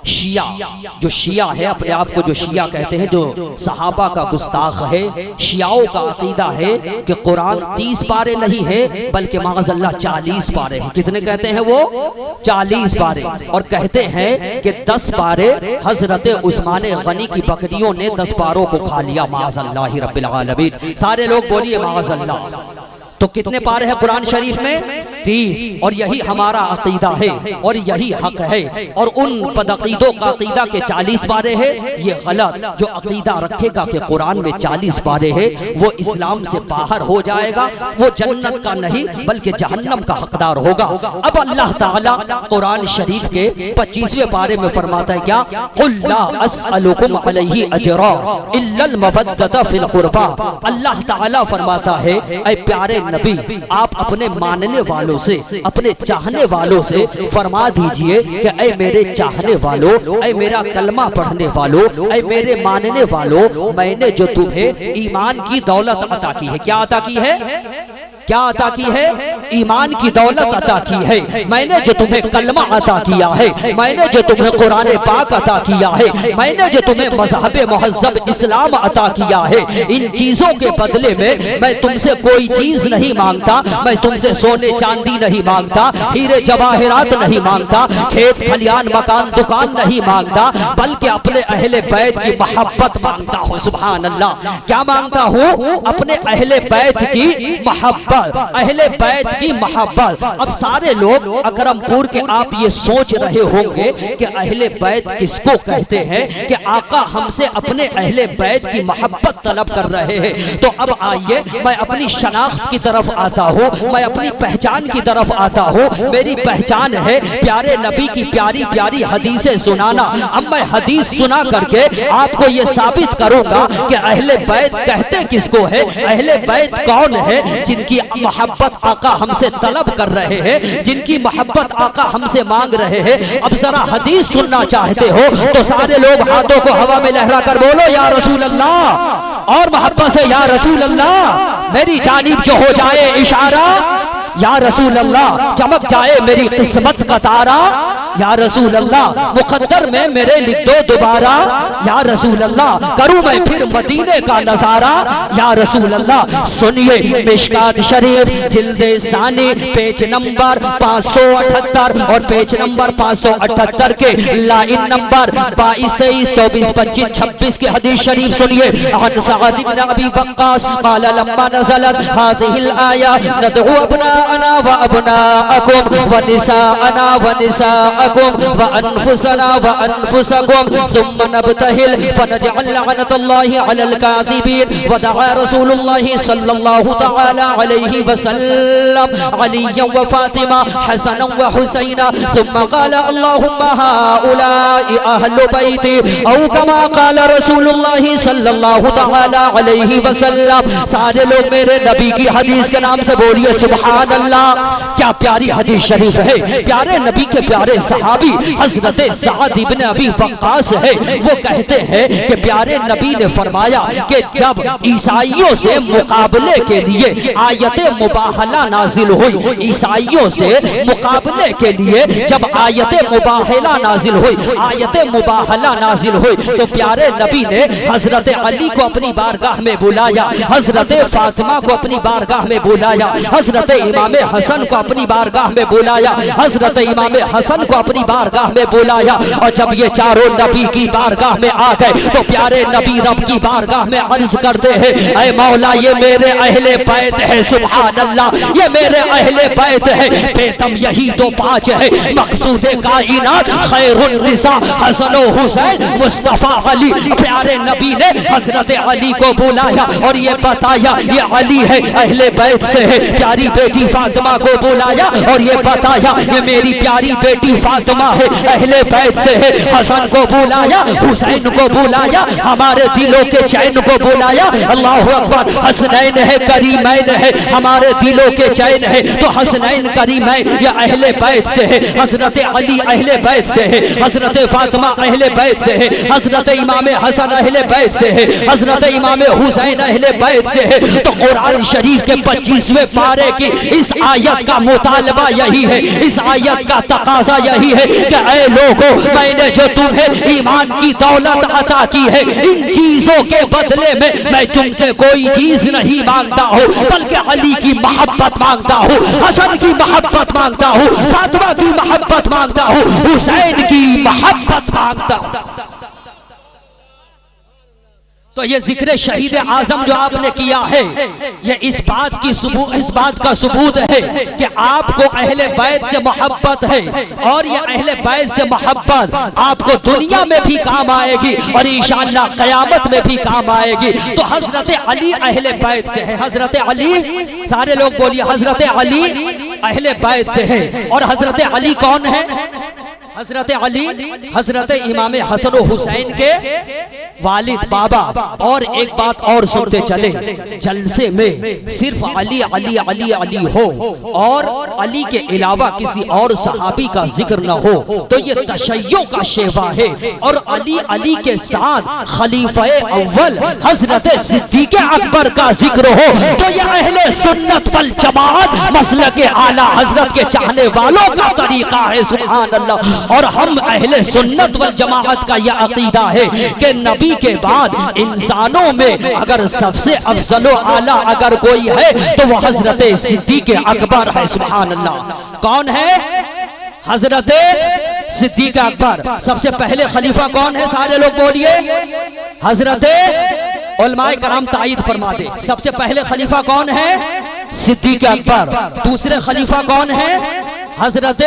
شیعہ جو شیعہ ہے اپنے آپ کو جو شیعہ کہتے ہیں جو صحابہ کا گستاخ ہے شیعوں کا عقیدہ ہے کہ قرآن 30 پارے نہیں ہے بلکہ معاذ اللہ 40 پارے ہیں کتنے کہتے ہیں وہ 40 پارے اور کہتے ہیں کہ 10 پارے حضرت عثمان غنی کی بکریوں نے 10 پاروں کو کھا لیا معاذ اللہ رب العالمین سارے لوگ بولیے معاذ اللہ تو کتنے پارے ہیں قرآن شریف میں 30 اور یہی ہمارا عقیدہ ہے اور یہی حق ہے اور ان بدعقیدوں کا عقیدہ کہ 40 پارے ہے یہ غلط جو عقیدہ رکھے گا کہ قرآن میں 40 پارے ہے وہ اسلام سے باہر ہو جائے گا وہ جنت کا نہیں بلکہ جہنم کا حقدار ہوگا اب اللہ تعالیٰ قرآن شریف کے 25ویں پارے میں فرماتا ہے کیا قُلْ لَا أَسْأَلُكُمْ عَلَيْهِ أَجْرًا إِلَّا الْمَوَدَّةَ فِي الْقُرْبَى اللہ تعالیٰ فرماتا ہے اے پیارے نبی آپ اپنے ماننے والوں سے اپنے چاہنے والوں سے فرما دیجئے کہ اے میرے چاہنے والوں اے میرا کلمہ پڑھنے والوں اے میرے ماننے والوں میں نے جو تمہیں ایمان کی دولت عطا کی ہے کیا عطا کی ہے کیا عطا کی ہے؟ ایمان کی دولت عطا کی ہے۔ میں نے جو تمہیں کلمہ عطا کیا ہے، میں نے جو تمہیں قرآن پاک عطا کیا ہے، میں نے جو تمہیں مذہب مہذب اسلام عطا کیا ہے، ان چیزوں کے بدلے میں تم سے کوئی چیز نہیں مانگتا۔ میں تم سے سونے چاندی نہیں مانگتا، ہیرے جواہرات نہیں مانگتا، کھیت کھلیان مکان دکان نہیں مانگتا، بلکہ اپنے اہل بیت کی محبت مانگتا ہوں۔ سبحان اللہ، کیا مانگتا ہوں؟ اپنے اہل بیت کی محبت، اہل بیت کی محبت۔ اب سارے لوگ اکرم پور کے آپ یہ سوچ رہے ہوں گے کہ اہل بیت کس کو کہتے ہیں کہ آقا ہم سے اپنے اہل بیت کی محبت طلب کر رہے ہیں۔ تو اب آئیے میں اپنی شناخت کی طرف آتا ہوں، میں اپنی پہچان کی طرف آتا ہوں۔ میری پہچان ہے پیارے نبی کی پیاری پیاری حدیثیں سنانا۔ اب میں حدیث سنا کر کے آپ کو یہ ثابت کروں گا کہ اہل بیت کہتے کس کو ہے، اہل بیت کون ہے جن کی محبت آقا ہم سے طلب کر رہے ہیں، جن کی محبت آقا ہم سے مانگ رہے ہیں۔ اب ذرا حدیث سننا چاہتے ہو تو سارے لوگ ہاتھوں کو ہوا میں لہرا کر بولو یا رسول اللہ، اور محبت سے یا رسول اللہ۔ میری جانب جو ہو جائے اشارہ، یا رسول اللہ چمک جائے میری قسمت کا تارا، یا رسول اللہ مقدر میں میرے لکھ دو دوبارہ، یا رسول اللہ کروں میں پھر مدینے کا نظارہ، یا رسول اللہ۔ سنیے مشکات شریف جلد ثانی پیج نمبر 578 اور پیج نمبر 578 کے لائن نمبر 22 23 24 25 26 کی حدیث شریف سنیے۔ عن سعد بن ابی وقاص قال لما نزلت هذه الآية ندعو ابناءنا وابناءكم ونساءنا ونساءكم وانفسنا وانفسكم ثم نبتهل فنجعل لعنة الله على الكاذبين ودعا رسول الله صلى الله تعالى عليه وسلم عليا وفاطمة حسنا وحسينا ثم قال اللهم هؤلاء أهل بيتي أو كما قال رسول الله صلى الله تعالى عليه وسلم۔ سارے لوگ میرے نبی کی حدیث کے نام سے بولیے سبحان اللہ۔ کیا پیاری حدیث شریف ہے، پیارے نبی کے پیارے صحابی حضرت سعد بن ابی وقاص ہے، وہ کہتے ہیں کہ پیارے نبی نے فرمایا کہ جب عیسائیوں سے مقابلے کے لیے آیت مباہلہ نازل ہوئی، عیسائیوں سے مقابلے کے لیے جب آیت مباہلہ نازل ہوئی، آیت مباہلہ نازل ہوئی تو پیارے نبی نے حضرت علی کو اپنی بارگاہ میں بلایا، حضرت فاطمہ کو اپنی بارگاہ میں بلایا، حضرت امام حسن کو اپنی بارگاہ میں بلایا، حضرت امام حسن کو اپنی بارگاہ میں بلایا۔ اور جب یہ چاروں نبی کی بارگاہ میں آ گئے تو پیارے نبی رب کی بارگاہ میں عرض کرتے ہیں اے مولا یہ میرے اہل بیت ہے، سبحان اللہ یہ میرے اہل بیت ہے، بیتم یہی تو پانچ ہے، مقصود کائنات خیر النساء حسن و حسین مصطفیٰ علی۔ پیارے نبی نے حضرت علی کو بلایا اور یہ بتایا یہ علی ہے اہل بیت سے ہے، پیاری بیٹی فاطمہ کو بلایا اور یہ بتایا یہ میری پیاری بیٹی فاطمہ ہے اہل بیت سے ہے، حسن کو بلایا حسین کو بلایا، ہمارے دلوں کے چین کو بلایا، اللہ اکبر، حسنین ہے کریمین ہے، ہمارے دلوں کے چین ہے تو حسنین کریمین یہ اہل بیت سے ہے، حضرت علی اہل بیت سے ہے، حضرت فاطمہ اہل بیت سے ہے، حضرت امام حسن اہل بیت سے ہے، حضرت امام حسین اہل بیت سے ہے۔ تو قرآن شریف کے 25ویں پارے کی اس آیت کا مطالبہ یہی ہے، اس آیت کا تقاضا یہی ہے کہ اے لوگوں میں نے جو تمہیں ایمان کی دولت عطا کی ہے ان چیزوں کے بدلے میں تم سے کوئی چیز نہیں مانگتا ہوں بلکہ علی کی محبت مانگتا ہوں، حسن کی محبت مانگتا ہوں، فاطمہ کی محبت مانگتا ہوں، حسین کی محبت مانگتا ہوں۔ تو یہ ذکر شہید اعظم جو آپ نے کیا ہے یہ اس بات کا ثبوت ہے کہ آپ کو اہل بیت سے محبت ہے، اور یہ اہل بیت سے محبت آپ کو دنیا میں بھی کام آئے گی اور انشاءاللہ قیامت میں بھی کام آئے گی۔ تو حضرت علی اہل بیت سے ہے، حضرت علی سارے لوگ بولیے حضرت علی اہل بیت سے ہے۔ اور حضرت علی کون ہے؟ حضرت علی حضرت امام حسن و حسین کے والد بابا. اور ایک بات اور سنتے چلے, جلسے میں صرف علی علی علی علی ہو اور علی کے علاوہ کسی اور صحابی کا ذکر نہ ہو تو یہ تشیع کا شیوا ہے. اور علی علی کے ساتھ خلیفہ اول حضرت صدیق اکبر کا ذکر ہو تو یہ اہل سنت والجماعت مسلک اعلیٰ حضرت کے چاہنے والوں کا طریقہ ہے. سبحان اللہ. اور ہم اہل سنت والجماعت کا یہ عقیدہ ہے کہ نبی کے بعد انسانوں میں اگر سب سے افضل و اعلیٰ اگر کوئی ہے تو وہ حضرت صدیق اکبر ہے. سبحان اللہ. کون ہے؟ حضرت صدیق اکبر. سب سے پہلے خلیفہ کون ہے؟ سارے لوگ بولیے. حضرت, علماء کرام تائید فرما دے, سب سے پہلے خلیفہ کون ہے؟ صدیق اکبر. دوسرے خلیفہ کون ہے؟ حضرت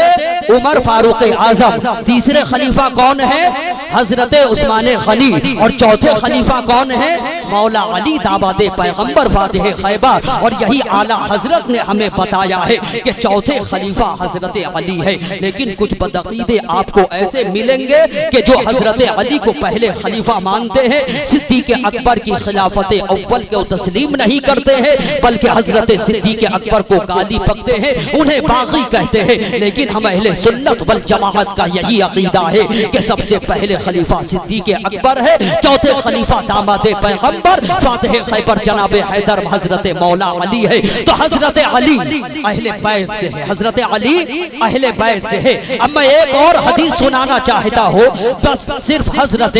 عمر فاروق اعظم. تیسرے خلیفہ کون ہے؟ حضرت عثمان غنی. اور چوتھے خلیفہ کون ہے؟ مولا علی داماد پیغمبر فاتح خیبر. اور یہی اعلیٰ حضرت نے ہمیں بتایا ہے کہ چوتھے خلیفہ حضرت علی ہے. لیکن کچھ بدعقیدے آپ کو ایسے ملیں گے کہ جو حضرت علی کو پہلے خلیفہ مانتے ہیں, صدیق اکبر کی خلافت اول کو تسلیم نہیں کرتے ہیں, بلکہ حضرت صدیق اکبر کو گالی بکتے ہیں, انہیں باغی کہتے ہیں. لیکن ہم اہل سنت والجماعت کا یہی عقیدہ ہے کہ سب سے پہلے خلیفہ صدیق اکبر ہے, چوتھے خلیفہ داماد پیغمبر فاتح خیبر جناب حیدر حضرت مولا علی ہے. تو حضرت علی اہل بیت سے ہے. حضرت علی اہل بیت سے ہے. اب میں ایک اور حدیث سنانا چاہتا ہوں, بس صرف حضرت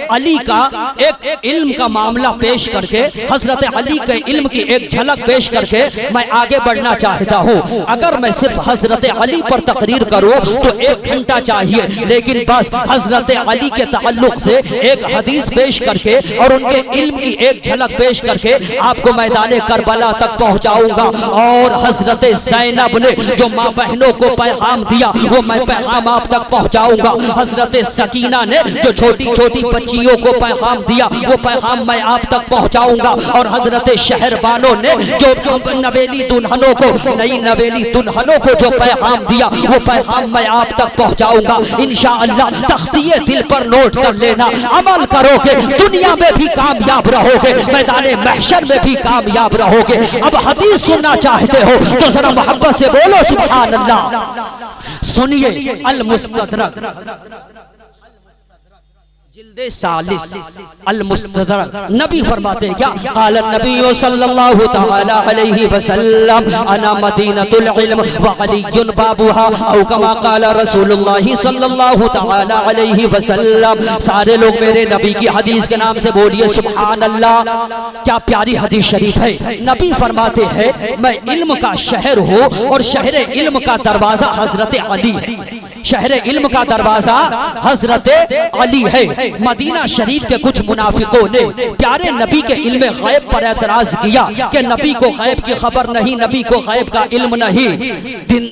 علی کا ایک علم کا معاملہ پیش کر کے, حضرت علی کے علم کی ایک جھلک پیش کر کے میں آگے بڑھنا چاہتا ہوں. اگر میں صرف حضرت علی پر تقریر کروں تو 1 گھنٹہ چاہیے, لیکن بس حضرت علی کے تعلق سے ایک حدیث پیش کر کے اور ان کے علم کی ایک جھلک پیش کر کے آپ کو میدان کربلا تک پہنچاؤں گا. اور حضرت زینب نے جو ماں بہنوں کو پیغام دیا وہ میں پیغام آپ تک پہنچاؤں گا. حضرت سکینہ نے جو چھوٹی چھوٹی بچیوں کو پیغام دیا وہ پیغام میں آپ تک پہنچاؤں گا. اور حضرت شہربانوں نے جو نویلی دلہنوں کو, نئی نویلی دلہنوں کو جو پیغام دیا وہ پیغام میں آپ تک پہنچاؤں گا. انشاءاللہ تختیے دل پر نوٹ کر لینا, عمل کرو گے دنیا میں بھی کامیاب رہو گے, میدان محشر میں بھی کامیاب رہو گے. اب حدیث سننا چاہتے ہو تو ذرا محبت سے بولو سبحان اللہ. سنیے المستدرک جلد 40 المستدرک. نبی فرماتے کیا؟ قال النبی صلی اللہ تعالی علیہ وسلم انا مدینۃ العلم وعلی بابها او کما قال رسول اللہ صلی اللہ تعالی علیہ وسلم. سارے لوگ میرے نبی کی حدیث کے نام سے بولیے سبحان اللہ. کیا پیاری حدیث شریف ہے. نبی فرماتے ہیں میں علم کا شہر ہوں اور شہر علم کا دروازہ حضرت علی ہے. شہر علم کا دروازہ حضرت علی ہے. مدینہ شریف کے کچھ منافقوں نے پیارے نبی کے علم غیب پر اعتراض کیا کہ نبی کو غیب کی خبر نہیں, نبی کو غیب کا علم نہیں.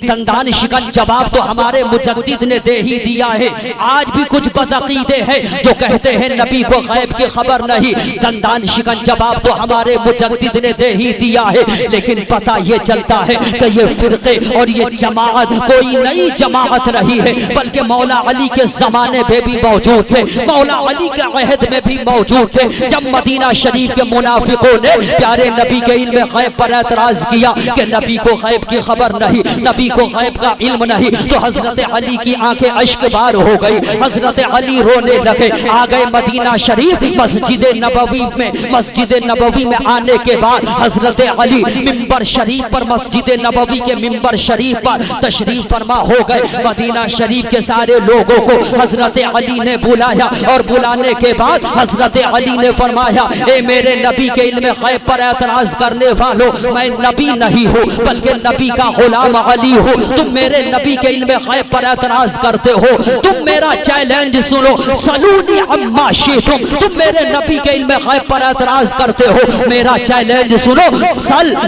دندان شکن جواب تو ہمارے مجدد نے دے ہی دیا ہے. آج بھی کچھ بدعقیدے ہیں جو کہتے ہیں نبی کو غیب کی خبر نہیں. دندان شکن جواب تو ہمارے مجدد نے دے ہی دیا ہے. لیکن پتہ یہ چلتا ہے کہ یہ فرقے اور یہ جماعت کوئی نئی جماعت نہیں ہے, بلکہ مولا علی کے زمانے میں بھی موجود تھے, مولا علی کے عہد میں بھی موجود تھے. جب مدینہ شریف کے منافقوں نے پیارے نبی کے علم غیب پر اعتراض کیا کہ نبی کو غیب کی خبر نہیں, نبی کو غیب کا علم نہیں, تو حضرت علی کی آنکھیں اشک بار ہو گئی. حضرت علی رونے لگے. آ گئے مدینہ شریف. مسجد نبوی میں آنے کے بعد حضرت علی منبر شریف پر, مسجد نبوی کے منبر شریف پر تشریف فرما ہو گئے. مدینہ شریف کے سارے لوگوں کو حضرت علی نے بلایا اور بلانے کے بعد حضرت علی نے فرمایا اے میرے نبی کے علم غیب پر اعتراض کرنے والوں, میں نبی نہیں ہوں بلکہ نبی کا غلام علی ہوں. تم میرے نبی کے علم غیب پر اعتراض کرتے ہو, تم میرا چیلنج سنو, سلونی عما شئتم. تم میرے نبی کے علم غیب پر اعتراض کرتے ہو, میرا چیلنج سنو,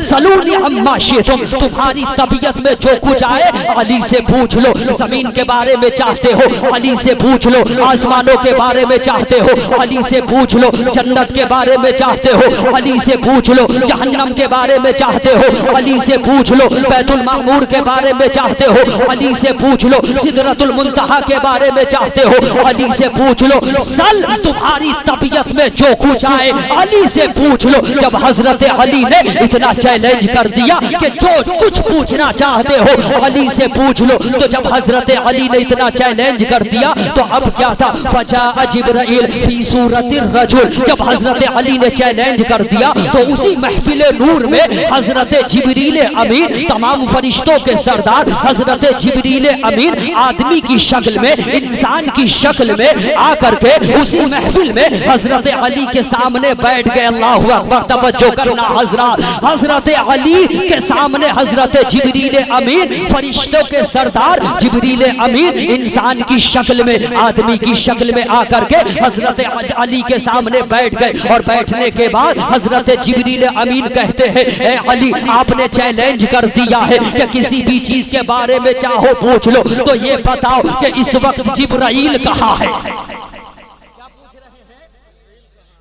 سلونی عما شئتم. تمہاری طبیعت میں جو کچھ آئے علی سے پوچھ لو. زمین کے بارے میں چاہتے ہو علی سے پوچھ لو، آسمانوں کے بارے میں چاہتے ہو علی سے پوچھ لو، جنت کے بارے میں چاہتے ہو علی سے پوچھ لو، جہنم کے بارے میں چاہتے ہو علی سے پوچھ لو، بیت المعمور کے بارے میں چاہتے ہو علی سے پوچھ لو، سدرۃ المنتہا کے بارے میں چاہتے ہو علی سے پوچھ لو، سل تمہاری طبیعت میں جو کچھ آئے علی سے پوچھ لو۔ جب حضرت علی نے اتنا چیلنج کر دیا کہ جو کچھ پوچھنا چاہتے ہو علی سے پوچھ لو، تو جب حضرت علی نے اتنا چیلنج کر دیا تو اب کیا تھا؟ فجاء جبرائیل فی صورت الرجل، جب حضرت علی نے چیلنج کر دیا تو اسی محفل نور میں حضرت جبریل امین، تمام فرشتوں کے سردار حضرت جبریل امین آدمی کی شکل میں، انسان کی شکل میں آ کر کے اسی محفل میں حضرت علی کے سامنے بیٹھ گئے۔ اللہ اکبر، توجہ کرنا حضرات، حضرت علی کے سامنے حضرت جبریل امین، فرشتوں کے سردار جبریل امین انسان کی شکل میں، آدمی کی شکل میں آ کر کے حضرت علی کے سامنے بیٹھ گئے، اور بیٹھنے کے بعد حضرت جبریل امین کہتے ہیں اے علی، آپ نے چیلنج کر دیا ہے کہ کسی بھی چیز کے بارے میں چاہو پوچھ لو، تو یہ بتاؤ کہ اس وقت جبرائیل کہاں ہے؟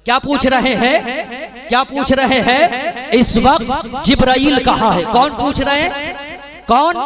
کیا پوچھ رہے ہیں؟ کیا پوچھ رہے ہیں؟ اس وقت جبرائیل کہاں ہے؟ کون پوچھ رہے ہیں؟ کون؟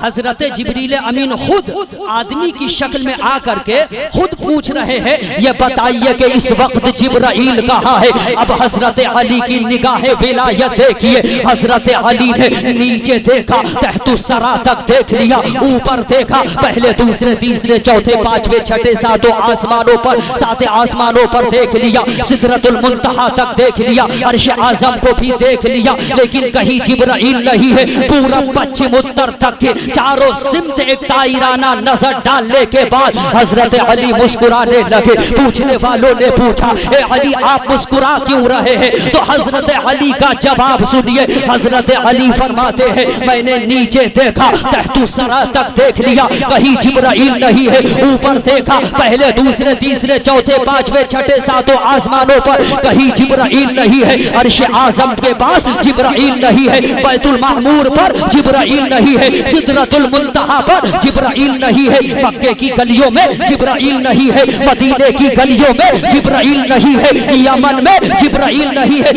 حضرت جبریل امین خود آدمی کی شکل میں آ کر کے خود پوچھ رہے ہیں یہ بتائیے کہ اس وقت جبرائیل کہاں ہے؟ اب حضرت علی کی نگاہ ولایت دیکھیے، حضرت علی نے نیچے دیکھا، تحت الثری تک دیکھ لیا، اوپر دیکھا، پہلے دوسرے تیسرے چوتھے پانچویں چھٹے ساتوں آسمانوں پر، سات آسمانوں پر دیکھ لیا، سدرۃ المنتہا تک دیکھ لیا، عرش اعظم کو بھی دیکھ لیا، لیکن کہیں جبرائیل نہیں ہے۔ پورا پچھم اتر تک کے چاروں سمت ایک تائرانہ نظر ڈالنے کے بعد حضرت علی مسکرانے لگے۔ پوچھنے والوں نے پوچھا اے علی آپ مسکرا کیوں رہے ہیں؟ تو حضرت علی کا جواب سنیے، حضرت علی فرماتے ہیں میں نے نیچے دیکھا، تحت الثری تک دیکھ لیا، کہیں جبرائیل نہیں ہے، اوپر دیکھا، پہلے دوسرے تیسرے چوتھے پانچویں چھٹے ساتوں آسمانوں پر کہیں جبرائیل نہیں ہے، عرش اعظم کے پاس جبرائیل نہیں ہے، بیت المعمور پر جبرائیل نہیں ہے، سدرۃ المنتہا پر جبرائیل نہیں ہے، مکے کی گلیوں میں جبرائیل نہیں ہے، مدینے کی گلیوں میں جبرائیل نہیں ہے، یمن میں جبرائیل نہیں ہے،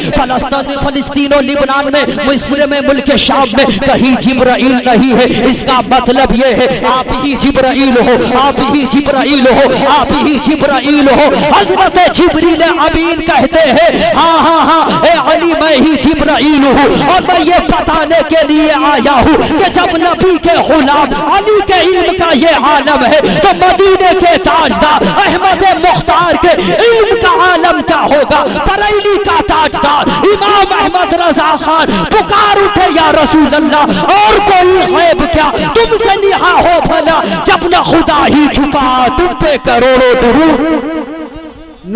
فلسطین و لبنان میں، مصر میں، ملک شام میں کہیں جبرائیل نہیں ہے۔ اس کا مطلب یہ ہے آپ ہی جبرائیل ہو، آپ ہی جبرائیل ہو، آپ ہی جبرائیل ہو۔ حضرت جبریل امین کہتے ہیں ہاں ہاں ہاں اے علی میں ہی جبرائیل ہوں، اور میں یہ بتانے کے لیے آیا ہوں کہ جب نبی کے غلام علی کے علم کا یہ عالم ہے تو مدینے کے تاجدار احمد مختار کے علم کا عالم کیا ہوگا؟ بریلی کا تاجدار امام احمد رضا خان پکار اٹھے یا رسول اللہ اور کوئی غیب کیا تم سے نہا ہو بھلا، جب نہ خدا ہی چھپا تم پہ کروڑوں درود۔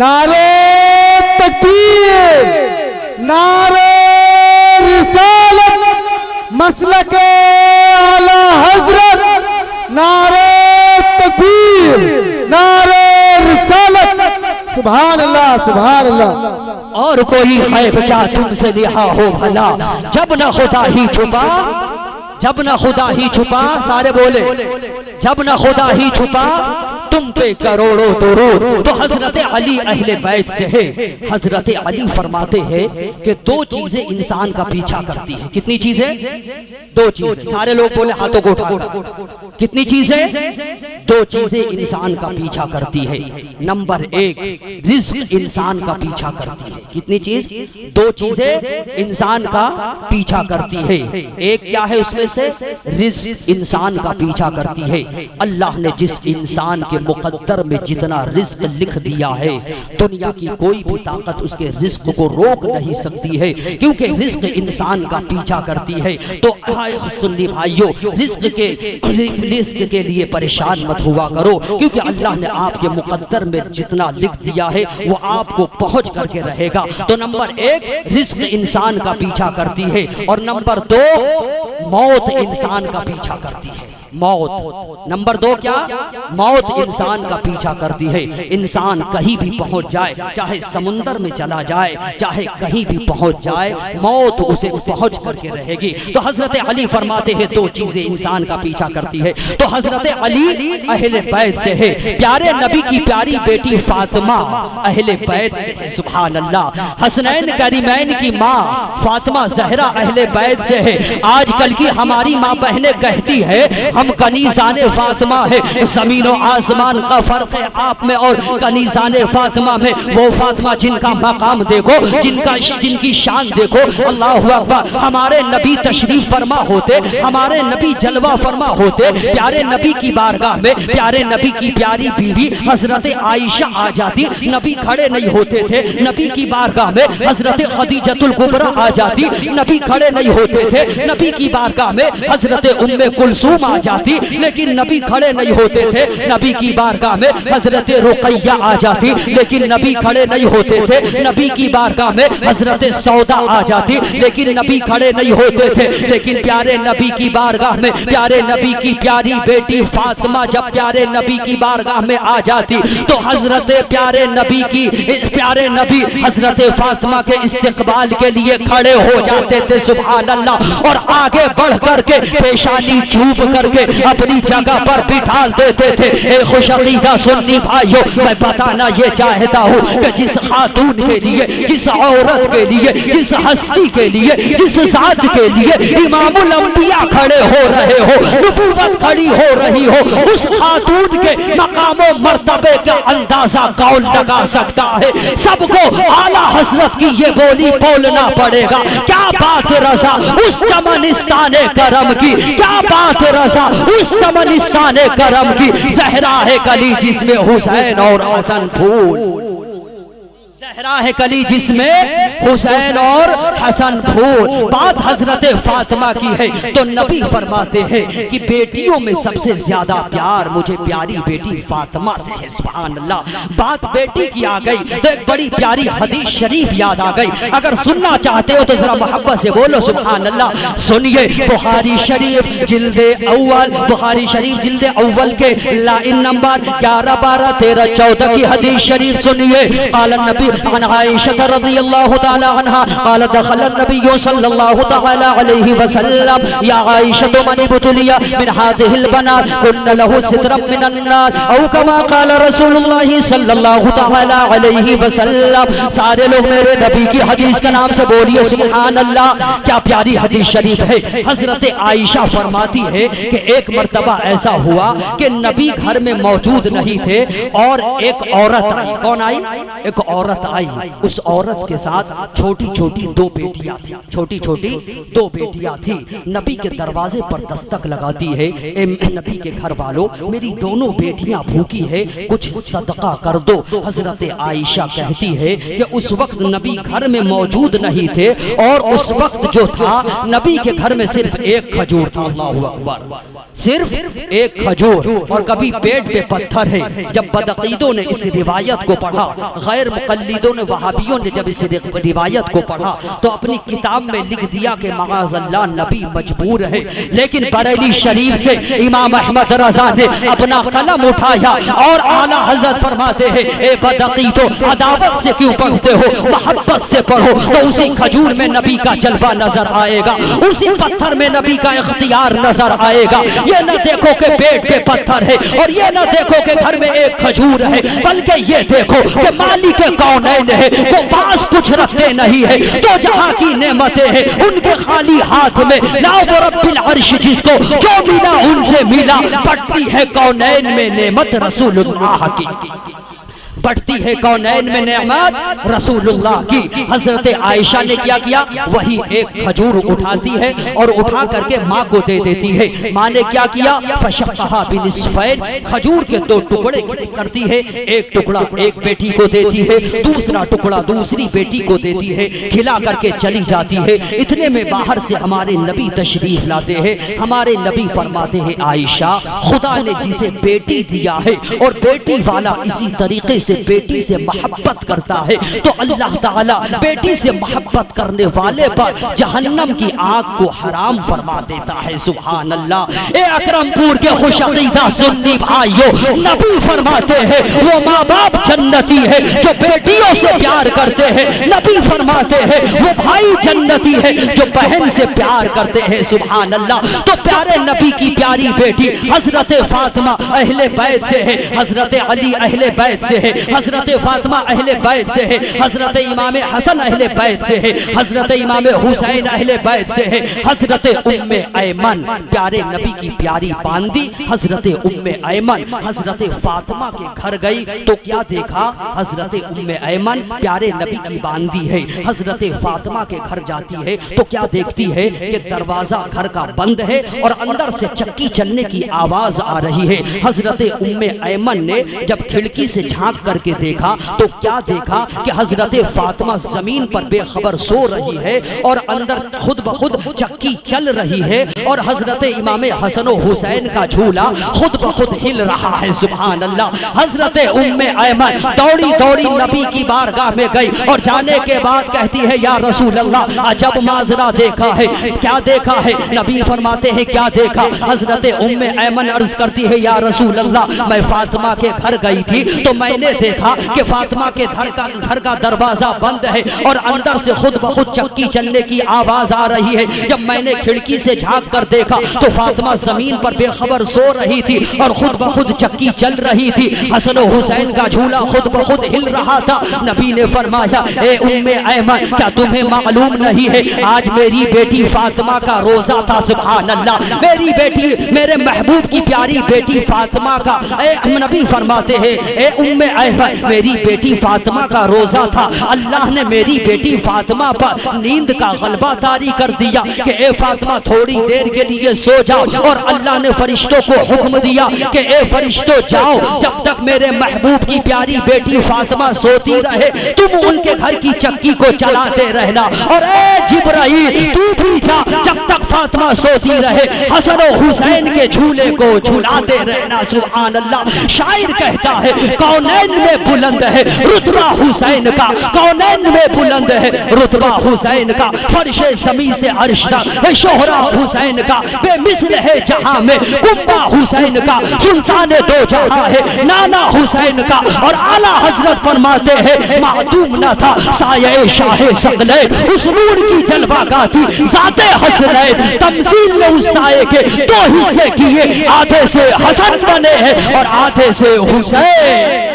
نعرہ تکبیر، نعرہ رسالت، مسلک اعلی حضرت، نعرہ تکبیر، نعرہ رسالت، سبحان اللہ سبحان اللہ۔ اور کوئی غیب کیا تم سے نہا ہو بھلا، جب نہ خدا ہی چھپا، جب نہ خدا ہی چھپا، سارے بولے جب نہ خدا ہی چھپا تم پہ کروڑوں درود۔ تو حضرت علی اہل بیت سے ہے، حضرت علی فرماتے ہیں کہ دو چیزیں انسان کا پیچھا کرتی ہیں۔ کتنی چیزیں؟ دو چیزیں، سارے لوگ بولے ہاتھوں کو اٹھا کر، کتنی چیزیں؟ دو چیزیں انسان کا پیچھا کرتی ہے۔ نمبر ایک، رزق انسان کا پیچھا کرتی ہے۔ کتنی چیز؟ دو چیزیں انسان کا پیچھا کرتی ہے۔ ایک کیا ہے اس میں سے؟ رزق انسان کا پیچھا کرتی ہے۔ اللہ نے جس انسان کے مقدر میں جتنا رزق لکھ دیا ہے، دنیا کی کوئی بھی طاقت اس کے رزق کو روک نہیں سکتی ہے، کیونکہ رزق انسان کا پیچھا کرتی ہے۔ تو سنی بھائیو، رزق کے لیے پریشان مت ہوا کرو، کیونکہ اللہ نے آپ کے مقدر میں جتنا لکھ دیا ہے وہ آپ کو پہنچ کر کے رہے گا۔ تو نمبر ایک، رزق انسان کا پیچھا کرتی ہے، اور نمبر دو، موت انسان کا پیچھا کرتی ہے۔ موت۔ نمبر 2 کیا؟ موت انسان کا پیچھا کرتی ہے۔ انسان کہیں بھی پہنچ جائے، چاہے سمندر میں چلا جائے، چاہے کہیں بھی پہنچ جائے، موت اسے پہنچ کر کے رہے گی۔ تو حضرت علی فرماتے ہیں 2 چیزیں انسان کا پیچھا کرتی ہے۔ تو حضرت علی اہل بیت سے ہے، پیارے نبی کی پیاری بیٹی فاطمہ اہل بیت سے ہے، سبحان اللہ۔ حسنین کریمین کی ماں فاطمہ زہرا اہل بیت سے ہے۔ آج کل کی ہماری ماں بہنیں کہتی ہے ہم کنیزان فاطمہ ہے، زمین و آسمان کا فرق ہے آپ میں اور کنیزان فاطمہ میں۔ وہ فاطمہ جن کا مقام دیکھو، جن کی شان دیکھو، اللہ اکبر۔ ہمارے نبی تشریف فرما ہوتے، ہمارے نبی جلوہ فرما ہوتے، پیارے نبی کی بارگاہ میں پیارے نبی کی پیاری بیوی حضرت عائشہ آ جاتی، نبی کھڑے نہیں ہوتے تھے۔ نبی کی بارگاہ میں حضرت خدیجۃ الکبریٰ آ جاتی، نبی کھڑے نہیں ہوتے تھے۔ نبی کی بارگاہ میں حضرت ام کلثوم آ جاتی، لیکن نبی کھڑے نہیں ہوتے تھے۔ نبی کی بارگاہ میں حضرت رقیہ آ جاتی، لیکن نبی کھڑے نہیں ہوتے تھے۔ نبی کی بارگاہ میں حضرت سودا آ جاتی، لیکن نبی کھڑے نہیں ہوتے تھے۔ لیکن پیارے نبی کی بارگاہ میں پیارے نبی کی پیاری بیٹی فاطمہ جب پیارے نبی کی بارگاہ میں آ جاتی تو حضرت پیارے نبی حضرت فاطمہ کے استقبال کے لیے کھڑے ہو جاتے تھے، سبحان اللہ، اور آگے بڑھ کر کے پیشانی چوب کر کے اپنی جگہ پر بٹھا دیتے تھے۔ اے خوش عقیدہ سنی بھائیو، میں بتانا یہ چاہتا ہوں کہ جس خاتون کے لیے، جس عورت کے لیے، جس ہستی کے لیے، جس ذات کے لیے امام الانبیاء کھڑے ہو رہے ہو، نبوت کھڑی ہو رہی ہو، اس خاتون کے مقام و مرتبے کا اندازہ کون لگا سکتا ہے؟ سب کو اعلیٰ حضرت کی یہ بولی بولنا پڑے گا۔ کیا بات رضا اس چمنستان کرم کی، کیا بات رضا اس چمنستان کرم کی، زہرا ہے کلی جس میں حسین اور حسن پھول، زہرا ہے کلی جس میں حسین اور حسن پھول۔ بات حضرت فاطمہ کی ہے تو نبی فرماتے ہیں کہ بیٹیوں میں سب سے زیادہ پیار مجھے پیاری بیٹی فاطمہ سے ہے، سبحان اللہ۔ بات بیٹی کی آ گئی تو ایک بڑی پیاری حدیث شریف یاد آ گئی، اگر سننا چاہتے ہو تو ذرا محبت سے بولو سبحان اللہ۔ سنیے بخاری شریف جلد اول، بخاری شریف جلد اول کے لائن نمبر 11 12 13 14 کی حدیث شریف سنیے۔ قال النبی عن عائشة رضی اللہ تعالی عنہ قال دخل النبي صلی اللہ تعالی علیہ وسلم یا عائشة من ابتلی من هذه البنات كن له سترا من النار او كما قال رسول اللہ صلی اللہ تعالی علیہ وسلم۔ سارے لوگ میرے نبی کی حدیث کا نام سے بولیے سبحان اللہ۔ کیا پیاری حدیث شریف ہے۔ حضرت عائشہ فرماتی ہے کہ ایک مرتبہ ایسا ہوا کہ نبی گھر میں موجود نہیں تھے اور ایک عورت آئی۔ کون آئی؟ ایک عورت آئی، اس عورت کے ساتھ چھوٹی چھوٹی 2 بیٹیاں تھیں، چھوٹی چھوٹی 2 بیٹیاں تھیں۔ نبی کے دروازے پر دستک لگاتی ہے، اے نبی کے گھر والوں میری دونوں بیٹیاں بھوکی ہے، کچھ صدقہ کر دو۔ حضرت عائشہ کہتی ہے کہ اس وقت نبی گھر میں موجود نہیں تھے اور اس وقت جو تھا نبی کے گھر میں صرف ایک کھجور تھا، اللہ اکبر، صرف ایک کھجور، اور کبھی پیٹ پہ پتھر ہے۔ جب بدعقیدوں نے اس روایت کو پڑھا، غیر مقلدوں نے وہابیوں نے جب اس روایت کو پڑھا تو اپنی کتاب میں لکھ دیا کہ معاذ اللہ نبی مجبور ہے، لیکن بریلی شریف سے امام احمد رضا نے اپنا قلم اٹھایا اور اعلیٰ حضرت فرماتے ہیں اے بدعقیدو عداوت سے کیوں پڑھتے ہو، محبت سے پڑھو تو اسی کھجور میں نبی کا جلوہ نظر آئے گا، اسی پتھر میں نبی کا اختیار نظر آئے گا۔ یہ نہ دیکھو کہ پیٹ پہ پتھر ہے اور یہ نہ دیکھو کہ گھر میں ایک کھجور ہے، بلکہ یہ دیکھو کہ مالک کونین ہے، وہ پاس کچھ رکھتے نہیں ہے، تو جہاں کی نعمتیں ہیں ان کے خالی ہاتھ میں لا رب العرش جس کو جو ملا ان سے ملا، بڑھتی ہے کونین میں نعمت رسول اللہ کی، بڑھتی ہے کونین میں نعمت رسول اللہ کی۔ حضرت عائشہ نے کیا کیا، وہی ایک کھجور اٹھاتی ہے اور اٹھا کر کے ماں کو دے دیتی ہے۔ ماں نے کیا کیا، فشقھا بنصفین، کھجور کے 2 ٹکڑے کرتی ہے، ایک ٹکڑا ایک بیٹی کو دیتی ہے، دوسرا ٹکڑا دوسری بیٹی کو دیتی ہے، کھلا کر کے چلی جاتی ہے۔ اتنے میں باہر سے ہمارے نبی تشریف لاتے ہیں، ہمارے نبی فرماتے ہیں عائشہ خدا نے جسے بیٹی دیا ہے اور بیٹی والا اسی طریقے سے سے بیٹی سے محبت کرتا ہے تو اللہ تعالیٰ بیٹی سے محبت کرنے والے پر جہنم کی آگ کو حرام فرما دیتا ہے. سبحان اللہ. اے اکرم پور کے خوش عقیدہ سنی بھائیو، نبی فرماتے ہیں وہ ماں باپ جنتی ہے جو بیٹیوں سے پیار کرتے ہیں. نبی فرماتے ہیں وہ بھائی جنتی ہے جو بہن سے پیار کرتے ہیں. سبحان اللہ. تو پیارے نبی کی پیاری بیٹی حضرت فاطمہ اہل بیت سے ہے، حضرت علی اہل بیت سے ہے، حضرت فاطمہ اہل بیت سے ہے، حضرت امام حسن اہل بیت سے ہے، حضرت امام حسین اہل بیت سے ہے. حضرت ام ایمن پیارے نبی کی پیاری باندی حضرت ام ایمن حضرت فاطمہ کے گھر گئی تو کیا دیکھا؟ حضرت ام ایمن پیارے نبی کی باندی ہے، حضرت فاطمہ کے گھر جاتی ہے تو کیا دیکھتی ہے کہ دروازہ گھر کا بند ہے اور اندر سے چکی چلنے کی آواز آ رہی ہے. حضرت ام ایمن نے جب کھڑکی سے جھانک کر کے دیکھا تو کیا دیکھا کہ حضرت فاطمہ زمین پر بے خبر سو رہی ہے اور اندر خود بخود چکی چل رہی ہے اور حضرت امام حسن و حسین کا جھولا خود بخود ہل رہا ہے. سبحان اللہ. حضرت ام ایمن دوڑی دوڑی نبی کی بارگاہ میں گئی اور جانے کے بعد کہتی ہے یا رسول اللہ عجب ماجرا دیکھا ہے. کیا دیکھا ہے؟ نبی فرماتے ہیں کیا دیکھا؟ حضرت ام ایمن عرض کرتی ہے یا رسول اللہ میں فاطمہ کے گھر گئی تھی تو میں نے دیکھا کہ فاطمہ کے گھر کا دروازہ بند ہے اور اندر سے خود بخود چکی چلنے کی آواز آ رہی ہے. جب میں نے کھڑکی سے جھانک کر دیکھا تو فاطمہ زمین پر بے خبر سو رہی تھی اور خود بخود چکی چل رہی تھی. حسن و حسین کا جھولا خود بخود ہل رہا تھا. نبی نے فرمایا اے ام ایمن کیا تمہیں معلوم نہیں ہے آج میری بیٹی فاطمہ کا روزہ تھا. سبحان اللہ. میری بیٹی میرے محبوب کی پیاری بیٹی فاطمہ کا نبی فرماتے ہیں اے ام ایمن میری بیٹی فاطمہ کا روزہ تھا. اللہ نے میری بیٹی فاطمہ پر نیند کا غلبہ طاری کر دیا کہ اے فاطمہ تھوڑی دیر کے لیے سو جاؤ اور اللہ نے فرشتوں کو حکم دیا کہ اے فرشتوں جاؤ جب تک میرے محبوب کی پیاری بیٹی فاطمہ سوتی رہے تم ان کے گھر کی چکی کو چلاتے رہنا اور اے جبرائیل تو بھی جا جب تک فاطمہ سوتی رہے حسن و حسین کے جھولے کو جھلاتے رہنا. سبحان اللہ. شاعر کہتا ہے کونین میں بلند ہے رتبہ حسین کا، کونین میں بلند ہے رتبہ حسین کا، فرش زمین سے عرش تک ہے شہرہ حسین کا، بے مثل ہے جہاں میں کنبہ حسین کا، سلطان دو جہاں ہے نانا حسین کا. اور اعلیٰ حضرت فرماتے ہیں معدوم نہ تھا سایہ شاہ ثقلین اس نور کی جلوہ گاتی ذات حسنین. تمثیل میں اس سائے کے دو حصے کیے آدھے سے حسن بنے ہیں اور آدھے سے حسین،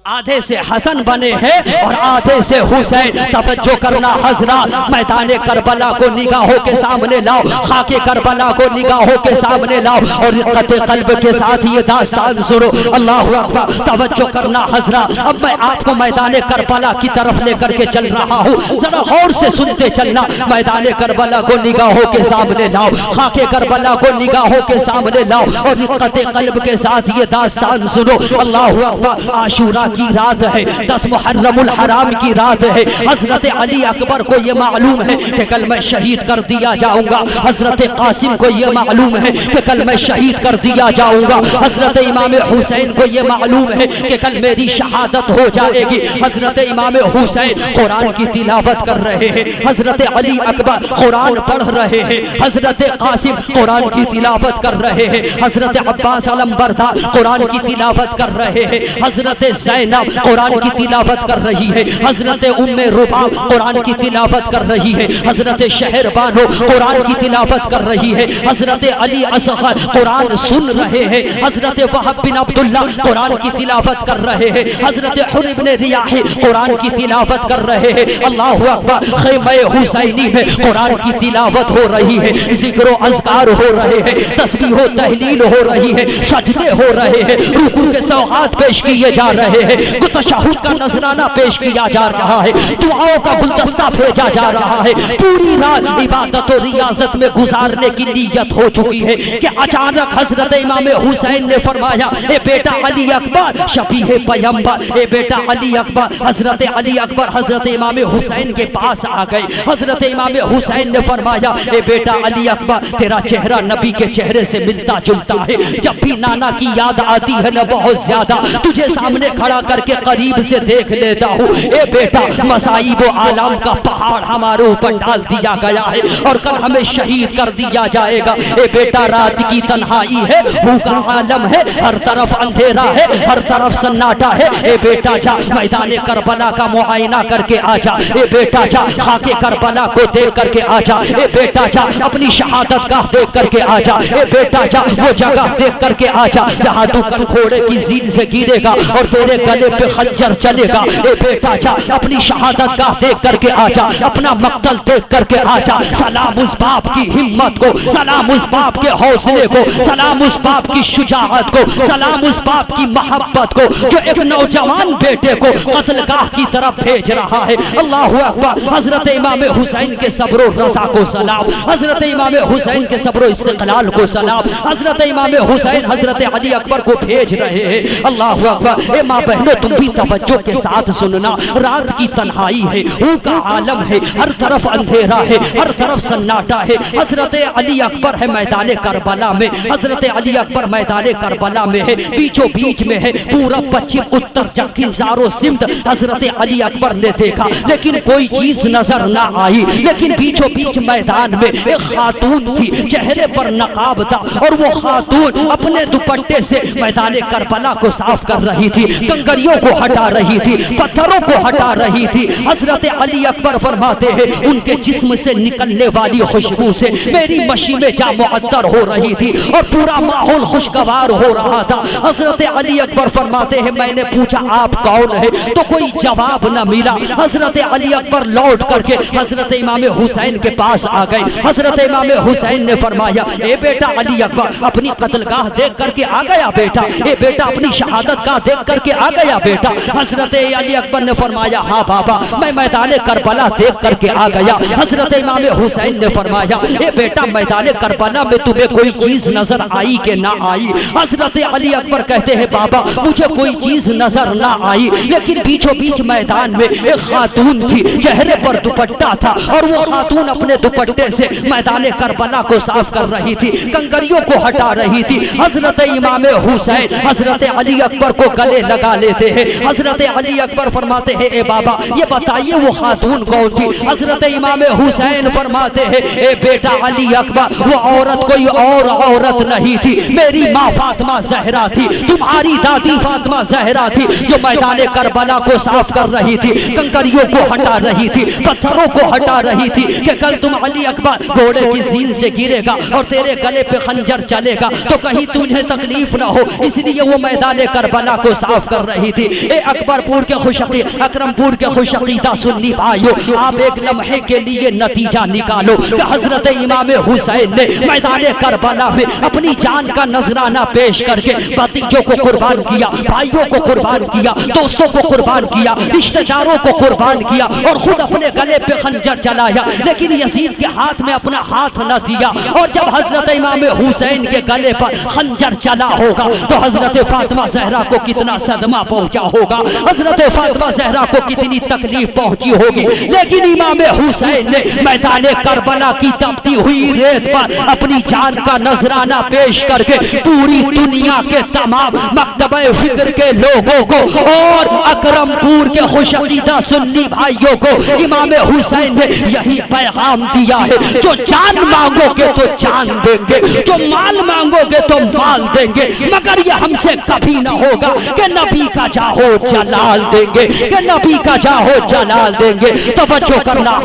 آدھے سے حسن بنے ہیں اور آدھے سے حسین. توجہ کرنا حضرات میدان کربلا کو نگاہوں کے سامنے لاؤ، خاک کربلا کو نگاہوں کے سامنے لاؤ اور رقت قلب کے ساتھ یہ داستان سنو. اللہ اکبر. توجہ کرنا حضرات اب میں آپ کو میدان کربلا کی طرف لے کر کے چل رہا ہوں، ذرا غور سے سنتے چلنا. میدان کربلا کو نگاہوں کے سامنے لاؤ، خاک کربلا کو نگاہوں کے سامنے لاؤ اور رقت قلب کے ساتھ یہ داستان سنو. اللہ اکبر. عاشورہ کی رات ہے، 10 محرم الحرام کی رات ہے. حضرت علی اکبر کو یہ معلوم ہے کہ کل میں شہید کر دیا جاؤں گا. حضرت قاسم کو یہ معلوم ہے کہ کل میں شہید کر دیا جاؤں گا. حضرت امام حسین کو یہ معلوم ہے کہ کل میری شہادت ہو جائے گی. حضرت امام حسین قرآن کی تلاوت کر رہے ہیں، حضرت علی اکبر قرآن پڑھ رہے ہیں، حضرت قاسم قرآن کی تلاوت کر رہے ہیں، حضرت عباس علمبردار قرآن کی تلاوت کر رہے ہیں، حضرت زینب قرآن کی تلاوت کر رہی ہے، حضرت ام رباب قرآن کی تلاوت کر رہی ہے، حضرت شہر بانو قرآن کی تلاوت کر رہی ہے، حضرت علی اصغر قرآن سن رہے ہیں، حضرت وہب بن عبداللہ قرآن کی تلاوت کر رہے ہیں، حضرت حر بن ریاح قرآن کی تلاوت کر رہے ہیں. اللہ اکبر. خیمہ حسینی میں قرآن کی تلاوت ہو رہی ہے، ذکر و اذکار ہو رہے ہیں، تسبیح و تہلیل ہو رہی ہے، سجدے ہو رہے ہیں، رکوع کے سوغات پیش کیے جا رہے ہیں. ہیں، وہ تشہد کا نذرانہ پیش کیا جا رہا ہے، دعاؤں کا گلدستہ بھیجا جا رہا ہے، پوری رات عبادت و ریاضت میں گزارنے کی نیت ہو چکی ہے کہ اچانک حضرت امام حسین نے فرمایا اے بیٹا علی اکبر شبیہ پیغمبر، اے بیٹا علی اکبر۔ حضرت علی اکبر حضرت امام حسین کے پاس آ گئے، حضرت امام حسین نے فرمایا اے بیٹا علی اکبر تیرا چہرہ نبی کے چہرے سے ملتا جلتا ہے، جب بھی نانا کی یاد آتی ہے نا بہت زیادہ تجھے سامنے کھڑا کر کے قریب سے دیکھ لیتا ہوں، اے بیٹا مصائب و آلام کا پہاڑ ہمارے اوپر ڈال دیا گیا ہے اور کل ہمیں شہید کر دیا جائے گا، اے بیٹا رات کی تنہائی ہے، بھوکا عالم ہے، ہر طرف اندھیرا ہے، ہر طرف سناٹا ہے، اے بیٹا جا میدان کربلا کا معائنہ کر کے آ جا، اے بیٹا جا خاک کربلا کو دیکھ کر کے آ جا، اے بیٹا جا اپنی شہادت گاہ دیکھ کر کے آ جا، اے بیٹا جا وہ جگہ دیکھ کر کے آ جا جہاں تو کل گھوڑے کی زین سے گرے گا اور تیرے گلے پہ خنجر چلے گا، اے بیٹا جا اپنی شہادت گاہ دیکھ کر کے آ جا، اپنا مقتل دیکھ کر کے آ جا۔ سلام اس باپ کی ہمت کو، سلام اس باپ کے حوصلے کو، سلام اس باپ کی شجاعت کو، سلام اس باپ کی محبت کو جو ایک نوجوان بیٹے کو قتل گاہ کی طرف بھیج رہا ہے۔ اللہ اکبر۔ حضرت امام حسین کے صبر و رضا کو سلام، حضرت امام حسین کے صبر و استقلال کو سلام، حضرت امام حسین حضرت علی اکبر کو بھیج رہے ہیں۔ اللہ اکبر۔ اے ماں بہنوں تم بھی توجہ کے ساتھ سننا، رات کی تنہائی ہے، کا عالم ہے، ہر طرف اندھیرا ہے، ہر طرف سناٹا ہے، حضرت علی اکبر ہے میدان کربلا میں، حضرت علی اکبر میدان کربلا میں ہے، بیچوں بیچ میں ہے، پورب پچھم اتر دکن چاروں سمت حضرت علی اکبر نے دیکھا لیکن کوئی چیز نظر نہ آئی، لیکن بیچوں بیچ میدان میں ایک خاتون تھی، چہرے پر نقاب تھا اور وہ خاتون اپنے دوپٹے سے میدان کربلا کو صاف کر رہی تھی، کنکریوں کو ہٹا رہی تھی، پتھروں کو ہٹا رہی تھی۔ حضرت علی اکبر فرماتے ہیں ان کے جسم سے نکلنے والی خوشبو سے میری مشیمیں جا معطر ہو رہی تھی اور پورا ماحول خوشگوار ہو رہا تھا۔ حضرت علی اکبر فرماتے ہیں میں نے پوچھا آپ کون ہے تو کوئی جواب نہ ملا۔ حضرت علی اکبر لوٹ کر کے حضرت امام حسین کے پاس آ گئے۔ حضرت امام حسین نے فرمایا اے بیٹا علی اکبر اپنی قتل گاہ دیکھ کر کے آ گیا بیٹا، اے بیٹا اپنی شہادت گاہ دیکھ کر کے آ گیا بیٹا۔ حضرت علی اکبر نے فرمایا ہاں بابا میں میدان کربلا دیکھ کر کے آ گیا۔ حضرت امام حسین نے فرمایا اے بیٹا میدان کربلا میں تمہیں کوئی چیز نظر آئی کہ نہ آئی؟ حضرت علی اکبر کہتے ہیں بابا مجھے کوئی چیز نظر نہ آئی، لیکن بیچوں بیچ میدان میں ایک خاتون تھی، چہرے پر دوپٹہ تھا اور وہ خاتون اپنے دوپٹے سے میدان کربلا کو صاف کر رہی تھی، کنکریوں کو ہٹا رہی تھی۔ حضرت امام حسین حضرت علی اکبر کو گلے لگا لیتے ہیں۔ حضرت علی اکبر فرماتے ہیں اے بابا یہ بتائیے وہ خاتون کون تھی؟ حضرت امام حسین فرماتے ہیں اے بیٹا علی اکبر وہ عورت کوئی اور عورت نہیں تھی، میری ماں فاطمہ زہرا تھی، تمہاری دادی فاطمہ زہرا تھی جو میدان کربلا کو صاف کر رہی تھی، کنکریوں کو ہٹا رہی تھی، پتھروں کو ہٹا رہی تھی کہ کل تم علی اکبر گھوڑے کی زین سے گرے گا اور تیرے گلے پہ خنجر چلے گا تو کہیں تمہیں تکلیف نہ ہو، اس لیے وہ میدان کربلا کو صاف کر رہی تھی۔ اے اکبر پور کے خوشعقیدہ اکرم پور کے خوشعقیدہ سنی بھائیو آپ ایک لمحے کے لیے نتیجہ نکالو کہ حضرت امام حسین نے میدان کربلا میں اپنی جان کا نذرانہ پیش کر کے بھتیجوں کو قربان کیا، بھائیوں کو قربان کیا، دوستوں کو قربان کیا، رشتہ داروں کو قربان کیا اور خود اپنے گلے پہ خنجر چلایا، لیکن یزید کے ہاتھ میں اپنا ہاتھ نہ دیا۔ اور جب حضرت امام حسین کے گلے پر خنجر چلا ہوگا تو حضرت فاطمہ زہرا کو کتنا صدمہ پہنچا ہوگا، حضرت فاطمہ زہرا کو کتنی تکلیف پہنچی ہوگی، لیکن امام حسین نے میدان کربلا کی تپتی ہوئی ریت پر اپنی جان کا نذرانہ پیش کر کے پوری دنیا کے تمام مکتبہ فکر کے لوگوں کو اور اکرم پور کے خوشعقیدہ سنی بھائیوں کو امام حسین نے یہی پیغام دیا ہے جو جان مانگو گے تو جان دیں گے، جو مال مانگو گے تو مال دیں گے، مگر یہ ہم سے کبھی نہ ہوگا کہ نبی کا جاہو جلال دیں گے، کہ نبی کا جاہو جلال دیں گے۔ توجہ کرنا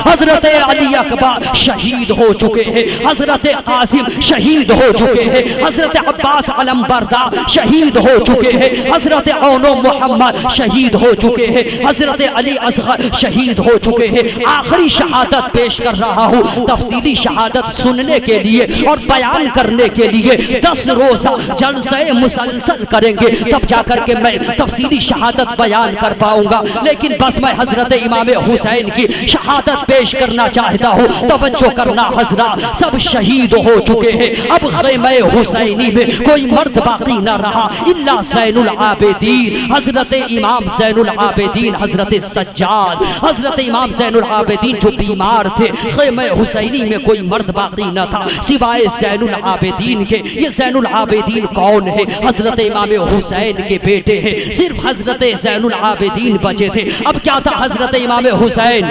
حضرت علی اکبر شہید ہو چکے ہیں، حضرت قاسم شہید ہو چکے ہیں، حضرت عباس علم بردار شہید ہو چکے ہیں، حضرت عون و محمد شہید ہو چکے ہیں، حضرت علی اصغر شہید ہو چکے ہیں۔ آخری شہادت پیش کر رہا ہوں، تفصیلی شہادت سننے کے لیے اور بیان کرنے کے لیے 10 روزہ جلسہ مسلسل کریں گے، تب جا کر کے میں تفصیلی شہادت بیان کر پاؤں گا، لیکن بس میں حضرت امام حسین کی شہادت پیش کرنا چاہتا ہوں۔ توجہ کرنا حضرات، سب شہید ہو چکے ہیں، اب خیمہ حسینی میں کوئی مرد باقی نہ رہا الا زین العابدین، حضرت امام زین العابدین، حضرت سجاد، حضرت امام زین العابدین جو بیمار تھے، خیمہ حسینی میں کوئی مرد باقی نہ تھا سوائے زین العابدین کے۔ یہ زین العابدین کون ہے؟ حضرت امام حسین کے بیٹے ہیں، صرف حضرت زین العابدین بچے تھے۔ اب کیا تھا حضرت امام حسین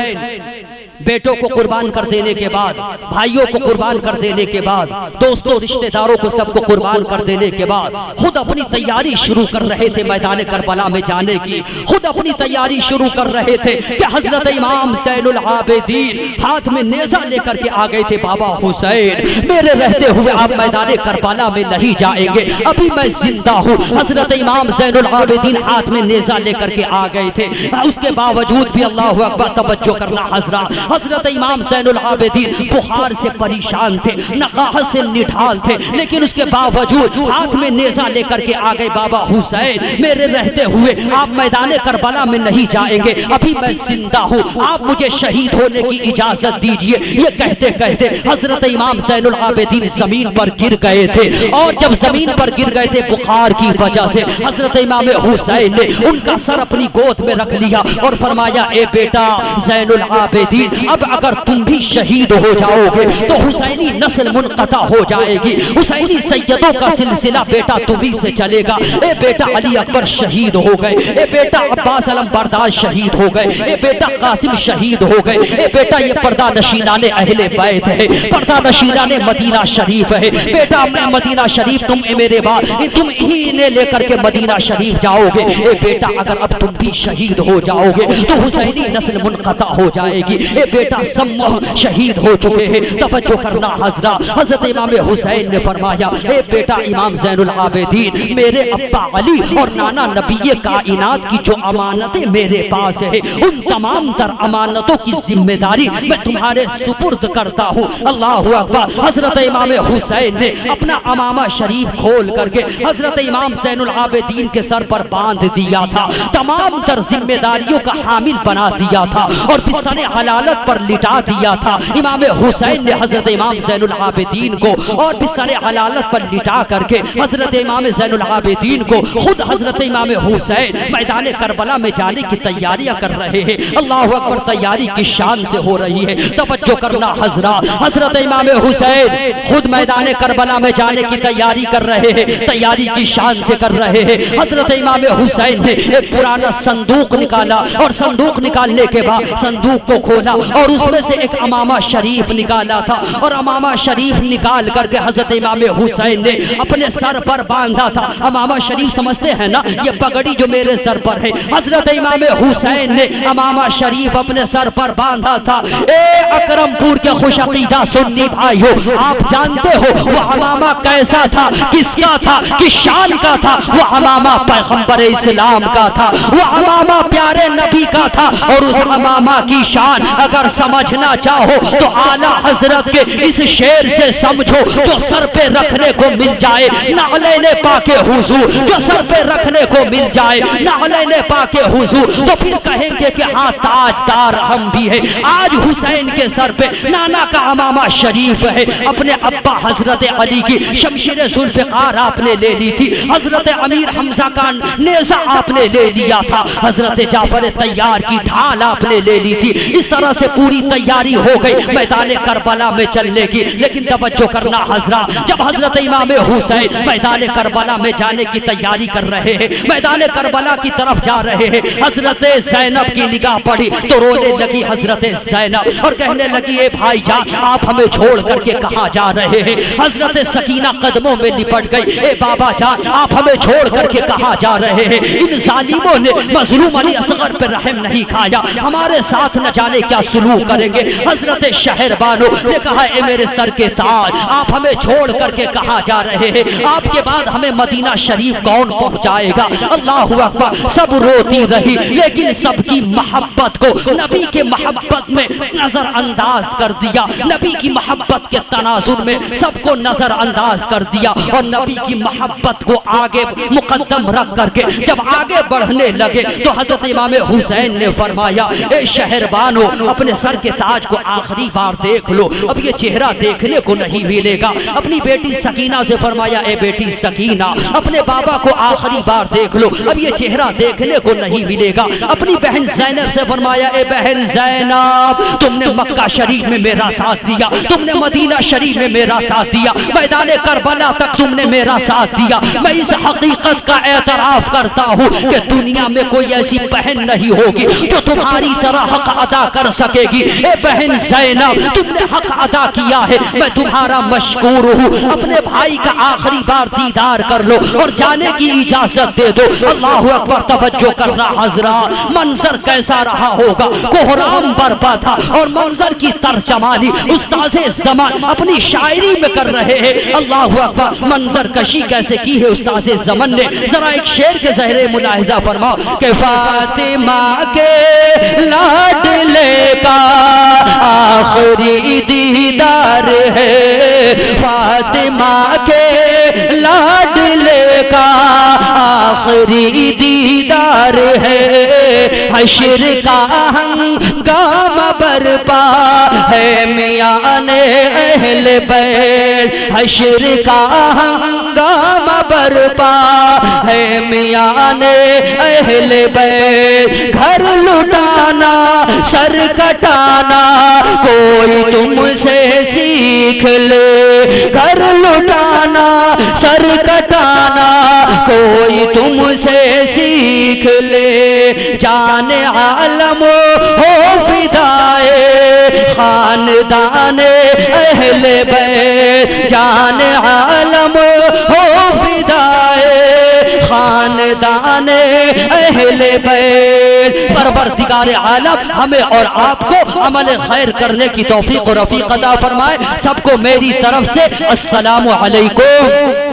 بیٹوں کو قربان کر دینے کے بعد، بھائیوں کو قربان کر دینے کے بعد، دوستوں رشتہ داروں کو سب کو قربان کر دینے کے بعد خود اپنی تیاری شروع کر رہے تھے میدان کربلا میں جانے کی، خود اپنی تیاری شروع کر رہے تھے کہ حضرت امام زین العابدین ہاتھ میں نیزہ لے کر کے آ گئے تھے، بابا حسین میرے رہتے ہوئے آپ میدان کربلا میں نہیں جائیں گے، ابھی میں زندہ ہوں۔ حضرت امام زین العابدین ہاتھ میں نیزہ لے کر کے آ گئے تھے، اس کے باوجود بھی اللہ اکبر، توجہ کرنا حضرات، حضرت امام زین العابدین بخار سے پریشان تھے، نقاہت سے نڈھال تھے، لیکن اس کے باوجود ہاتھ میں نیزہ لے کر کے آ گئے، بابا حسین میرے رہتے ہوئے آپ میدان کربلا میں نہیں جائیں گے، ابھی میں زندہ ہوں، آپ مجھے شہید ہونے کی اجازت دیجئے۔ یہ کہتے کہتے حضرت امام زین العابدین زمین پر گر گئے تھے، اور جب زمین پر گر گئے تھے بخار کی وجہ سے، حضرت امام حسین نے ان کا سر اپنی گود میں رکھ لیا اور فرمایا، اے بیٹا زین العابدین، اب اگر تم بھی شہید ہو جاؤ گے تو حسینی نسل منقطع ہو جائے گی، حسینی سیدوں کا سلسلہ بیٹا تمہیں سے چلے گا۔ اے بیٹا علی اکبر شہید ہو گئے، اے بیٹا عباس علم بردار شہید ہو گئے، اے بیٹا قاسم شہید ہو گئے، اے بیٹا یہ پردہ نشینان اہل بیت ہے، پردہ نشینان مدینہ شریف ہے، بیٹا میں مدینہ شریف تم میرے بعد تم ہی نے لے کر کے مدینہ شریف جاؤ گے۔ اے بیٹا اگر اب تم بھی شہید ہو جاؤ گے تو حسینی نسل منقطع ہو جائے گی۔ اے بیٹا سمہ شہید ہو چکے ہیں، توجہ کرنا حضرات، حضرت امام حسین نے فرمایا، اے بیٹا امام زین العابدین، میرے ابا علی اور نانا نبی کائنات کی جو امانتیں میرے پاس ہے، ان تمام تر امانتوں کی ذمہ داری میں تمہارے سپرد کرتا ہوں۔ اللہ اکبر، حضرت امام حسین نے اپنا امامہ شریف کھول کر کے حضرت امام زین العابدین کے سر پر باندھ دیا تھا، تمام تر ذمہ داریوں کا حامل بنا دیا تھا اور بستر حلالت پر لٹا دیا تھا۔ امام حسین نے حضرت امام زین العابدین کو اور بستر حلالت پر لٹا کر کے حضرت امام زین العابدین کو خود حضرت امام حسین میدان کربلا میں جانے کی تیاریاں کر رہے ہیں۔ اللہ اکبر، تیاری کی شان سے ہو رہی ہے، توجہ کرنا حضرات، حضرت امام حسین خود میدان کربلا میں جانے کی تیاری کر رہے ہیں، تیاری کی شان سے کر رہے ہیں۔ حضرت امام حسین نے ایک پرانا صندوق نکالا اور صندوق نکالنے کے بعد صندوق کو کھولا اور اس میں سے ایک امامہ شریف نکالا تھا، اور امامہ شریف نکال کر کے حضرت امام حسین نے اپنے سر پر باندھا تھا۔ امامہ شریف سمجھتے ہیں نا، یہ پگڑی جو میرے سر پر ہے، حضرت امام حسین نے امامہ شریف اپنے سر پر باندھا تھا۔ اے اکرم پور کے خوش عقیدہ سنی بھائیو، آپ جانتے ہو وہ امامہ کیسا تھا، کس کا تھا، کس شان کا تھا؟ وہ امامہ پیغمبر اسلام کا تھا، وہ امامہ پیارے نبی کا تھا، اور اس امامہ کی شان اگر سمجھنا چاہو تو اعلیٰ حضرت کے اس شعر سے سمجھو، جو سر پہ رکھنے کو مل جائے نعلین پاک حضور، جو سر پہ رکھنے کو مل جائے نعلین پاک حضور، تو پھر کہیں گے کہ ہاں تاجدار ہم بھی ہیں۔ آج حسین کے سر پہ نانا کا امامہ شریف ہے، اپنے ابا حضرت علی کی شمشیر ذوالفقار آپ نے لے لی تھی، حضرت امیر حمزہ کا نیزہ آپ نے لے لیا تھا، حضرت جعفر طیار کی ڈھال آپ نے لے لی تھی۔ اس طرح سے پوری تیاری ہو گئی میدان کربلا میں چلنے کی، لیکن توجہ کرنا حضرات، جب حضرت امام حسین میدان کربلا میں جانے کی تیاری کر رہے ہیں، میدان کربلا کی طرف جا رہے ہیں، حضرت زینب کی نگاہ پڑی تو رونے لگی حضرت زینب اور کہنے لگی، اے بھائی جان آپ ہمیں چھوڑ کر کے کہاں جا رہے ہیں؟ حضرت سکینہ قدموں میں لپٹ گئی، اے بابا جان آپ ہمیں چھوڑ کر کے کہاں جا رہے ہیں؟ ان ظالموں نے مظلوم علی اصغر پر رحم نہیں کھایا، ہمارے ساتھ نہ جانے کیا سلوک کریں گے۔ حضرت شہر بانو نے کہا اے میرے سر کے تاج، آپ ہمیں چھوڑ کر کے کہاں جا رہے ہیں؟ آپ کے بعد ہمیں مدینہ شریف کون پہنچائے گا؟ اللہ اکبر۔ سب روتی رہی لیکن سب کی محبت کو نبی کے محبت میں نظر انداز کر دیا، نبی کی محبت کے تناظر میں سب کو نظر انداز کر دیا، اور نبی کی محبت کو آگے مقدم رکھ کر کے جب آگے بڑھنے لگے تو حضرت امام حسین نے فرمایا اے شہر بانو اپنے سر کے تاج کو آخری بار دیکھ لو، اب یہ چہرہ دیکھنے کو نہیں ملے گا۔ اپنی بیٹی سکینہ سے فرمایا اے بیٹی سکینہ اپنے بابا کو آخری بار دیکھ لو، اب یہ چہرہ دیکھنے کو نہیں ملے گا۔ اپنی بہن زینب سے فرمایا اے بہن زینب تم نے مکہ شریف میں میرا ساتھ دیا، تم نے مدینہ شریف میں میرا ساتھ دیا، میدان کربلا تک تم نے میرا ساتھ دیا۔ میں اس حقیقت کا اعتراف کرتا ہوں کہ دنیا میں کوئی ایسی بہن نہیں ہوگی جو تمہاری طرح حق ادا کر سکے گی۔ اے بہن زینب تم نے حق ادا کیا ہے، میں تمہارا مشکور ہوں۔ اپنے بھائی کا آخری بار دیدار کر لو اور جانے کی اجازت دے دو۔ اللہ اکبر، توجہ کرنا حضرات، منظر کیسا رہا ہوگا؟ کوہرام برپا تھا اور منظر کی ترجمانی استاذ زمان اپنی شاعری میں کر رہے ہیں۔ اللہ اکبر، منظر کشی کیسے کی ہے استاذ زمان نے، ذرا ایک شعر کے زہرے ملاحظہ فرماؤ کہ فاطمہ کے لاڈلے کا آخری دیدار ہے، فاطمہ کے لاڈلے کا آخری دیدار ہے، حشر کا ہنگام برپا ہے میان اہل بیت، حشر کا ہنگام برپا ہے میان اہل بیت، گھر لٹانا سر کٹانا کوئی تم سے سیکھ لے، گھر لٹانا سر کٹانا کوئی تم سے سیکھ لے، جان عالم ہو فدائے خاندان اہل بیت، جان عالم ہو فدائے خاندان اہل بیت۔ پروردگار عالم ہمیں اور آپ کو عمل خیر کرنے کی توفیق و رفیق عطا فرمائے۔ سب کو میری طرف سے السلام علیکم۔